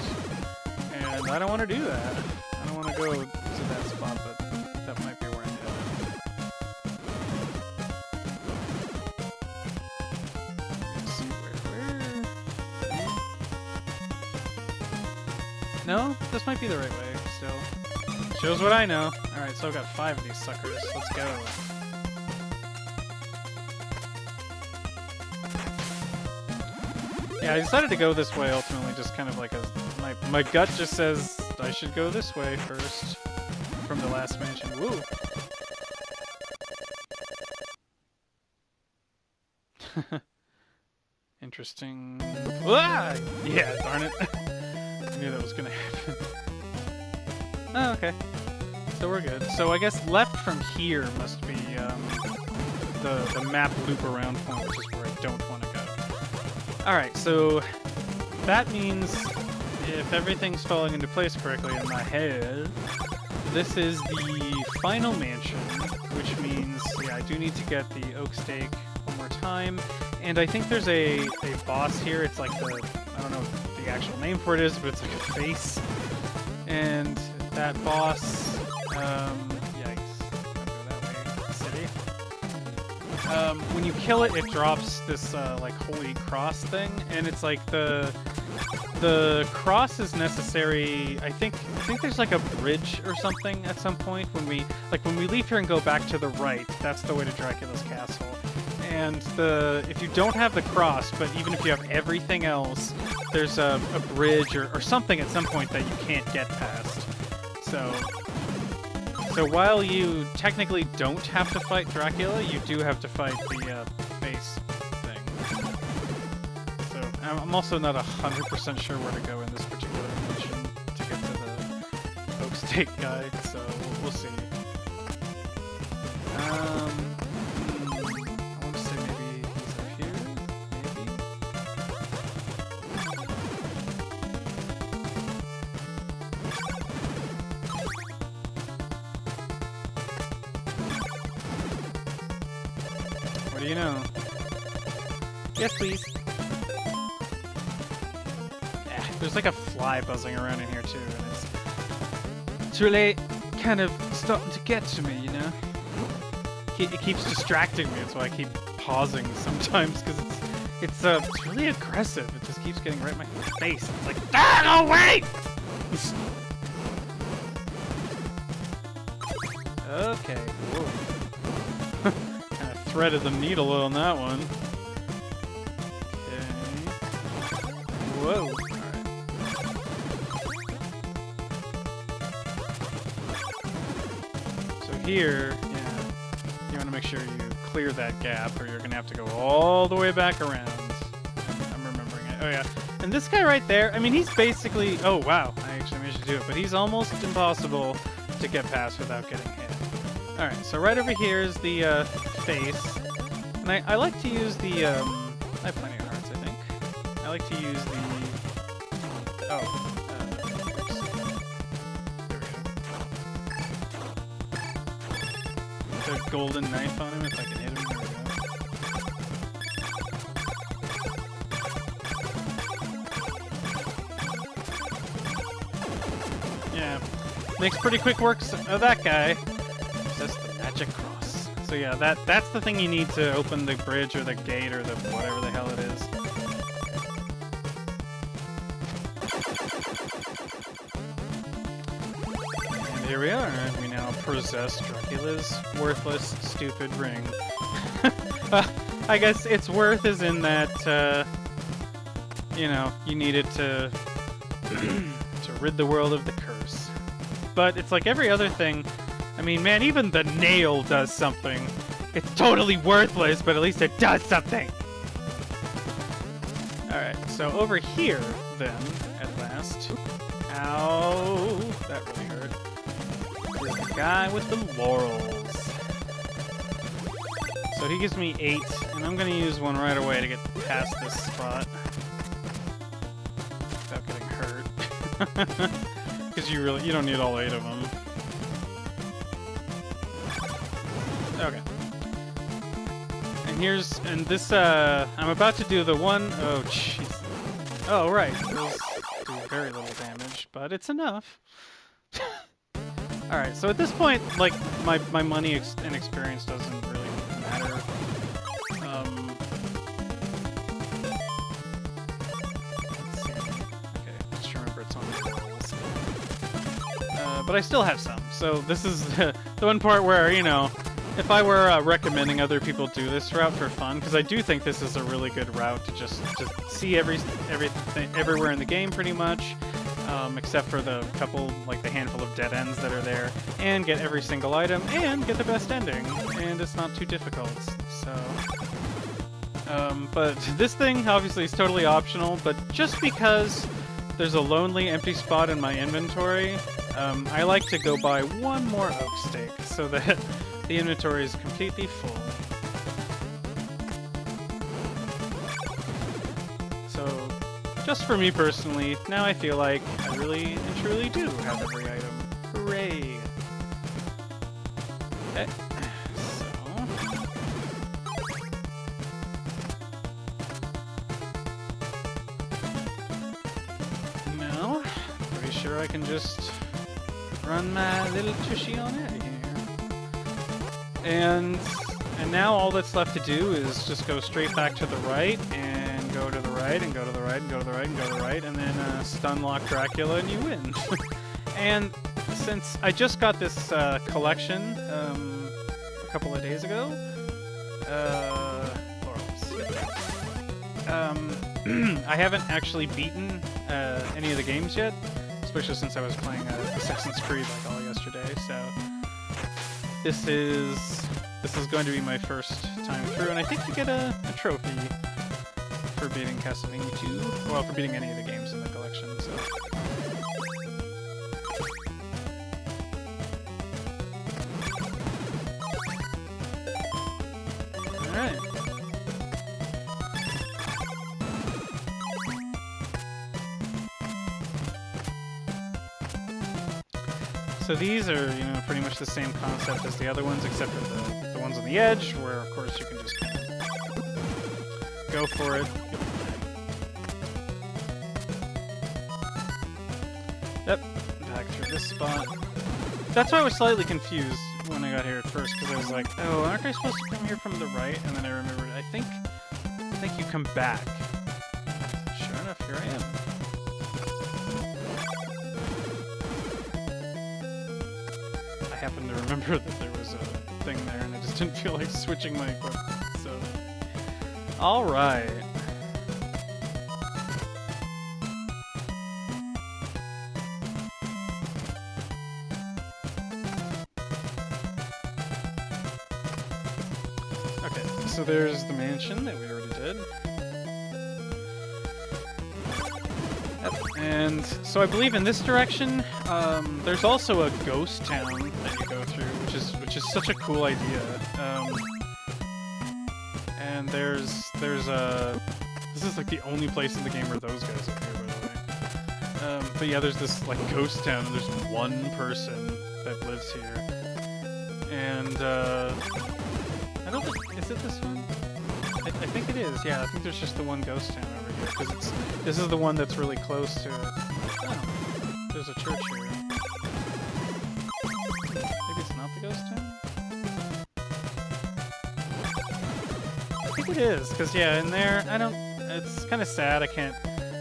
and I don't want to do that. I don't want to go to that spot, but that might be where I'm headed. Let's see, where? No? This might be the right way, still. Shows what I know. Alright, so I've got 5 of these suckers. Let's go. Yeah, I decided to go this way ultimately, just kind of like my gut just says I should go this way first from the last mansion. Woo! Interesting. Ah! Yeah, darn it. I knew that was gonna happen. Oh, okay. So we're good. So I guess left from here must be the map loop around point, which is where I don't want to go. Alright, so that means if everything's falling into place correctly in my head, this is the final mansion, which means, yeah, I do need to get the oak stake one more time. And I think there's a boss here. It's like the, I don't know what the actual name for it is, but it's like a face. And that boss, yikes, I'll go that way, city. When you kill it, it drops this, like, holy cross thing, and it's like the cross is necessary. I think there's like a bridge or something at some point when we leave here and go back to the right. That's the way to Dracula's castle. And if you don't have the cross, but even if you have everything else, there's a bridge or something at some point that you can't get past. So while you technically don't have to fight Dracula, you do have to fight the face thing. So I'm also not 100% sure where to go in this particular mission to get to the oak stake guy, so we'll see. I want to say maybe he's up here, maybe? What do you know? Yes, please. There's like a fly buzzing around in here too, and it's really kind of starting to get to me, you know? It keeps distracting me, that's why I keep pausing sometimes, because it's really aggressive. It just keeps getting right in my face. It's like, ah, no, wait! Okay, whoa. Kind of threaded the needle on that one. Okay. Whoa. Alright. So here, yeah. You want to make sure you clear that gap, or you're gonna have to go all the way back around. I'm remembering it. Oh yeah. And this guy right there, I mean, he's basically... Oh, wow. I actually managed to do it. But he's almost impossible to get past without getting hit. Alright, so right over here is the face. And I like to use the... I have plenty of hearts, I think. I like to use the... Oh. There we go. The golden knife on him, if I can hit him. There we go. Yeah, makes pretty quick work of that guy. Just the magic cross. So yeah, that's the thing you need to open the bridge or the gate or the whatever the hell it is. And here we are. We now possess Dracula's worthless, stupid ring. I guess its worth is in that, you know, you need it to to rid the world of the curse. But it's like every other thing. I mean, man, even the nail does something. It's totally worthless, but at least it does something. Alright, so over here, then, at last. Ow, that really hurt. Here's the guy with the laurels. So he gives me 8, and I'm going to use one right away to get past this spot. Without getting hurt. Because you don't need all 8 of them. Okay. And this, I'm about to do the one, oh jeez. Oh right, those do very little damage, but it's enough. Alright, so at this point, like, my money and experience doesn't really matter. Let's see. Okay, just remember it's on the rolls. But I still have some, so this is the one part where, you know, if I were recommending other people do this route for fun, because I do think this is a really good route to just see everything everywhere in the game pretty much, except for the couple, like the handful of dead ends that are there, and get every single item and get the best ending, and it's not too difficult. So, but this thing obviously is totally optional. But just because there's a lonely empty spot in my inventory, I like to go buy one more oak stake so that the inventory is completely full. So, just for me personally, now I feel like I really and truly do have every item. Hooray! Okay, so... Now, pretty sure I can just run my little tushy on out of here. And now all that's left to do is just go straight back to the right, and go to the right, and go to the right, and go to the right, and go to the right, and then stun lock Dracula, and you win. And since I just got this collection a couple of days ago, laurels. I haven't actually beaten any of the games yet, especially since I was playing Assassin's Creed like all yesterday. So this is going to be my first time through, and I think you get a trophy for beating Castlevania II. Well, for beating any of the games in the collection. So. Alright. So these are, you know, pretty much the same concept as the other ones, except for the ones on the edge, where of course you can just kind of go for it. Yep, back through this spot. That's why I was slightly confused when I got here at first, because I was like, oh, aren't I supposed to come here from the right? And then I remembered, I think you come back. Sure enough, here I am. I happened to remember that there was a thing there, and I just didn't feel like switching my equipment, so... Alright. so there's the mansion that we already did. Yep. And so I believe in this direction, there's also a ghost town that you go through, which is such a cool idea. And there's a this is like the only place in the game where those guys appear, by the way. But yeah, there's this like ghost town, and there's one person that lives here. And I don't think, is it this one? I think it is. Yeah, I think there's just the one ghost town over here because this is the one that's really close to it. Oh, there's a church here. Maybe it's not the ghost town. I think it is because yeah, in there I don't. It's kind of sad. I don't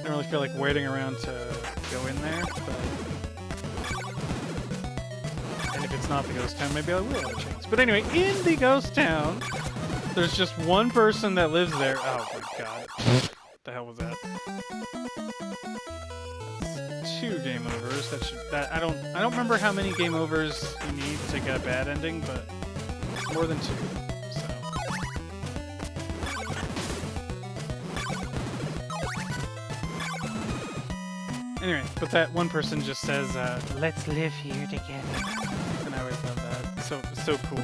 really feel like waiting around to go in there. But and if it's not the ghost town, maybe I will have a chance. But anyway, in the ghost town, there's just one person that lives there. Oh my god. What the hell was that? That's 2 game overs. I don't remember how many game overs you need to get a bad ending, but it's more than 2. So anyway, but that one person just says, Let's live here together. and I always love that. So cool.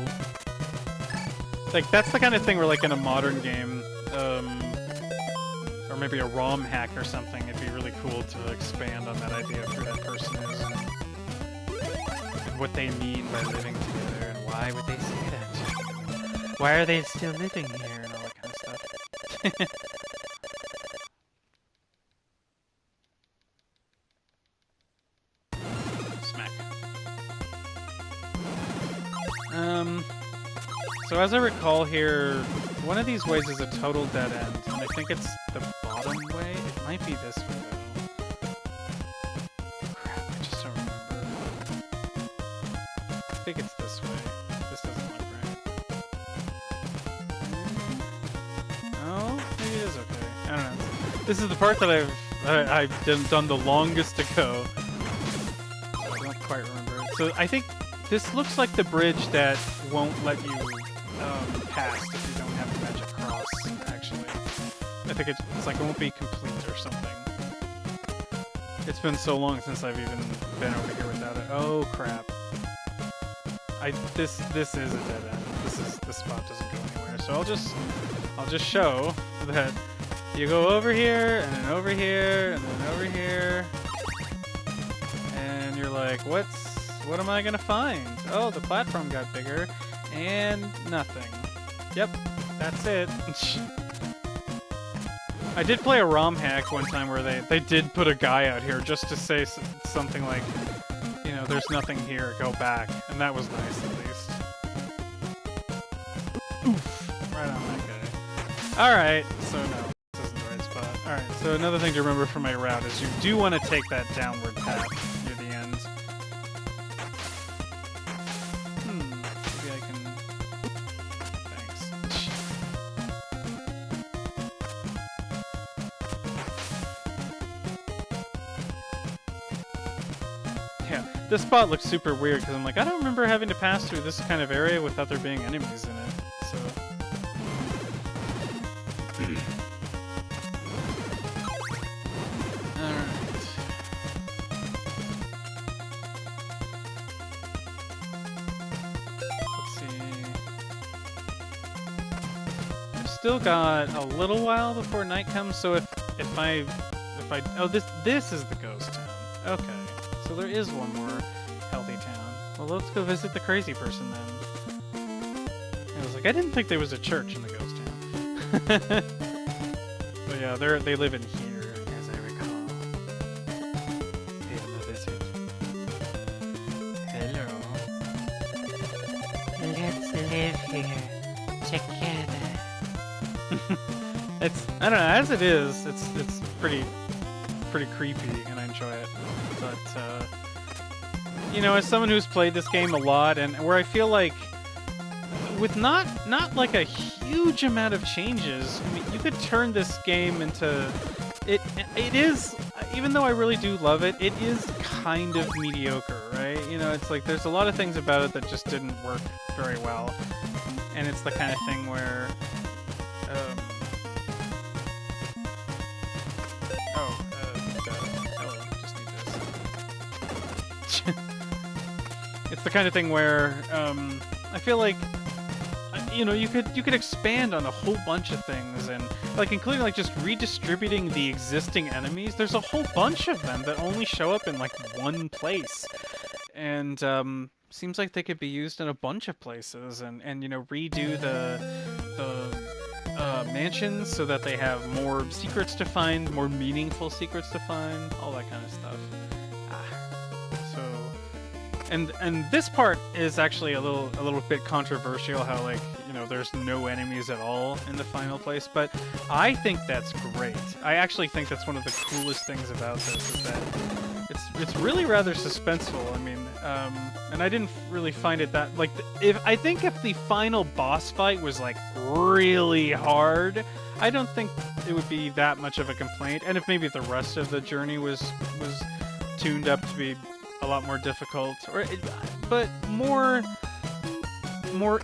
Like, that's the kind of thing where, like, in a modern game, or maybe a ROM hack or something, it'd be really cool to expand on that idea of who that person is and what they mean by living together and why would they say that. Why are they still living here and all that kind of stuff. Smack. So as I recall here, one of these ways is a total dead end, and I think it's the bottom way. It might be this way, though. Crap, I just don't remember. I think it's this way. This doesn't look right. Oh, maybe it is okay. I don't know. This is the part that I've done the longest to go. I don't quite remember it. So I think this looks like the bridge that won't let you past if you don't have the magic cross, actually. I think it's like it won't be complete or something. It's been so long since I've even been over here without it. Oh crap. This is a dead end. This spot doesn't go anywhere. So I'll just show that you go over here and then over here and then over here. And you're like, what am I gonna find? Oh, the platform got bigger. And nothing. Yep, that's it. I did play a ROM hack one time where they did put a guy out here just to say something like, you know, there's nothing here, go back. And that was nice, at least. Oof, right on that guy. Alright, so no, this isn't the right spot. Alright, so another thing to remember from my route is you do want to take that downward path near the end. Maybe I can... Thanks. Yeah, this spot looks super weird because I'm like, I don't remember having to pass through this kind of area without there being enemies in it, so... Still got a little while before night comes, so if I oh this is the ghost town. Okay, so there is one more healthy town. Well, let's go visit the crazy person then. I was like, I didn't think there was a church in the ghost town. But yeah, they live in here, as I recall. Pay them a visit. Hello. Let's live here together. I don't know, as it is, it's pretty creepy and I enjoy it. But you know, as someone who's played this game a lot and where I feel like with not like a huge amount of changes, I mean, you could turn this game into it is, even though I really do love it, it is kind of mediocre, right? You know, it's like there's a lot of things about it that just didn't work very well. And it's the kind of thing where much. It's the kind of thing where I feel like you know, you could expand on a whole bunch of things, and like including like just redistributing the existing enemies. There's a whole bunch of them that only show up in like one place, and seems like they could be used in a bunch of places, and you know, redo the mansions so that they have more secrets to find, more meaningful secrets to find, all that kind of stuff. So. And this part is actually a little bit controversial, how like, you know, there's no enemies at all in the final place, but I think that's great. I actually think that's one of the coolest things about this, is that it's really rather suspenseful. I mean, and I didn't really find it that like I think if the final boss fight was like really hard, I don't think it would be that much of a complaint. And if maybe the rest of the journey was tuned up to be a lot more difficult, but more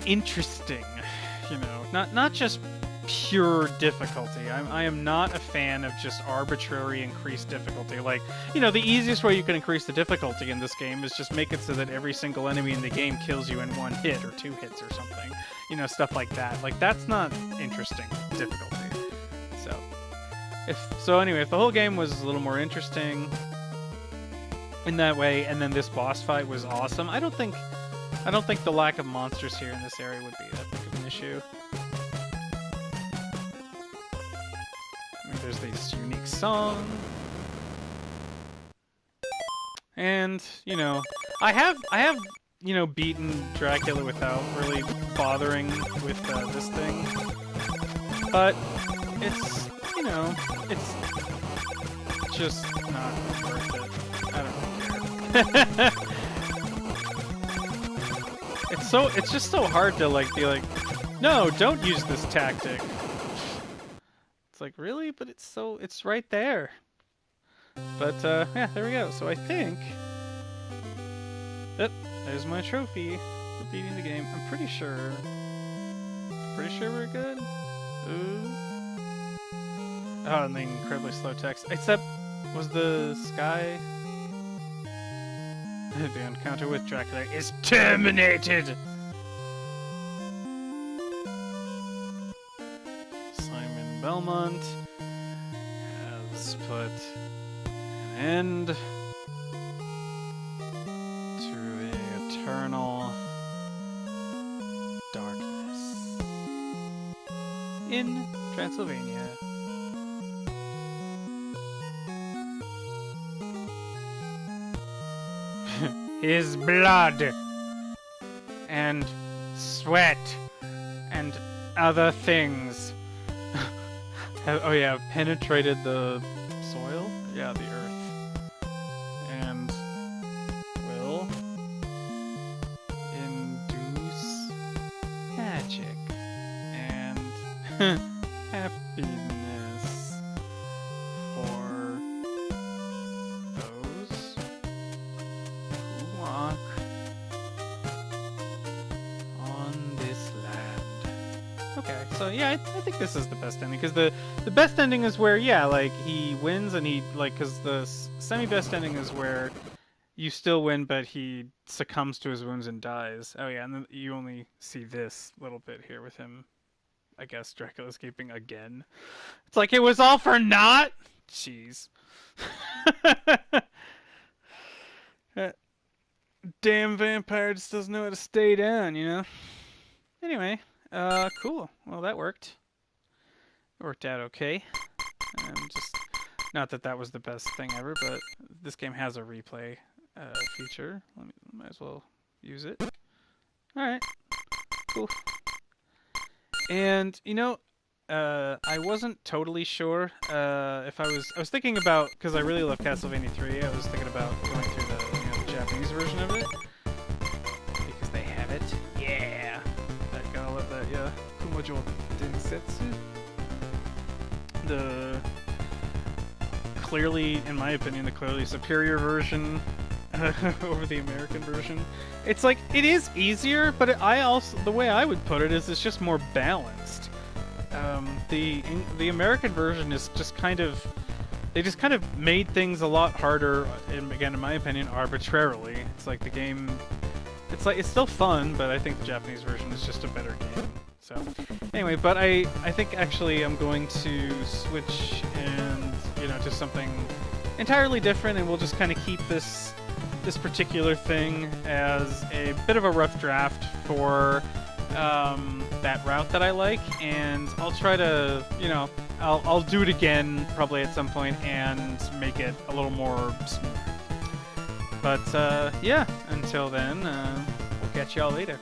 interesting, you know, not just pure difficulty. I am not a fan of just arbitrary increased difficulty. Like, you know, the easiest way you can increase the difficulty in this game is just make it so that every single enemy in the game kills you in one hit or 2 hits or something. You know, stuff like that. Like, that's not interesting difficulty. So anyway, if the whole game was a little more interesting in that way, and then this boss fight was awesome, I don't think the lack of monsters here in this area would be that big of an issue. I mean, there's this unique song, and you know, I have you know, beaten Dracula without really bothering with this thing, but it's, you know, it's just not worth it. I don't care. It's just so hard to like be like, no, don't use this tactic. It's like, really? But it's right there. But yeah, there we go. So I think there's my trophy for beating the game. I'm pretty sure we're good. Ooh. Oh, and the incredibly slow text. Except, was the sky? The encounter with Dracula is terminated! Simon Belmont has put an end to the eternal darkness in Transylvania. His blood and sweat and other things have penetrated the soil? Yeah, the earth. And will induce magic and happiness for those who walk on this land. Okay, so yeah, I think this is the best ending, because the best ending is where, yeah, like, he wins and he, like, because the semi-best ending is where you still win, but he succumbs to his wounds and dies. Oh yeah, and then you only see this little bit here with him, I guess, Dracula escaping again. It's like, it was all for naught? Jeez. Damn vampire just doesn't know how to stay down, you know? Anyway, cool. Well, that worked. It worked out okay. Just, not that that was the best thing ever, but this game has a replay feature. Might as well use it. Alright. Cool. And, you know, I wasn't totally sure if I was thinking about, because I really love Castlevania 3, I was thinking about going through the, you know, the Japanese version of it, because they have it. Yeah! That, gotta love that, yeah. Kumojo Densetsu. The clearly, in my opinion, the clearly superior version over the American version. It's like, it is easier, but the way I would put it is it's just more balanced. The American version is just kind of they just kind of made things a lot harder, and again, in my opinion, arbitrarily. It's like the game, it's still fun, but I think the Japanese version is just a better game. So, anyway, but I think actually I'm going to switch and, to something entirely different, and we'll just kind of keep this particular thing as a bit of a rough draft for that route that I like, and I'll try to, I'll do it again probably at some point and make it a little more smooth. But yeah, until then, we'll catch y'all later.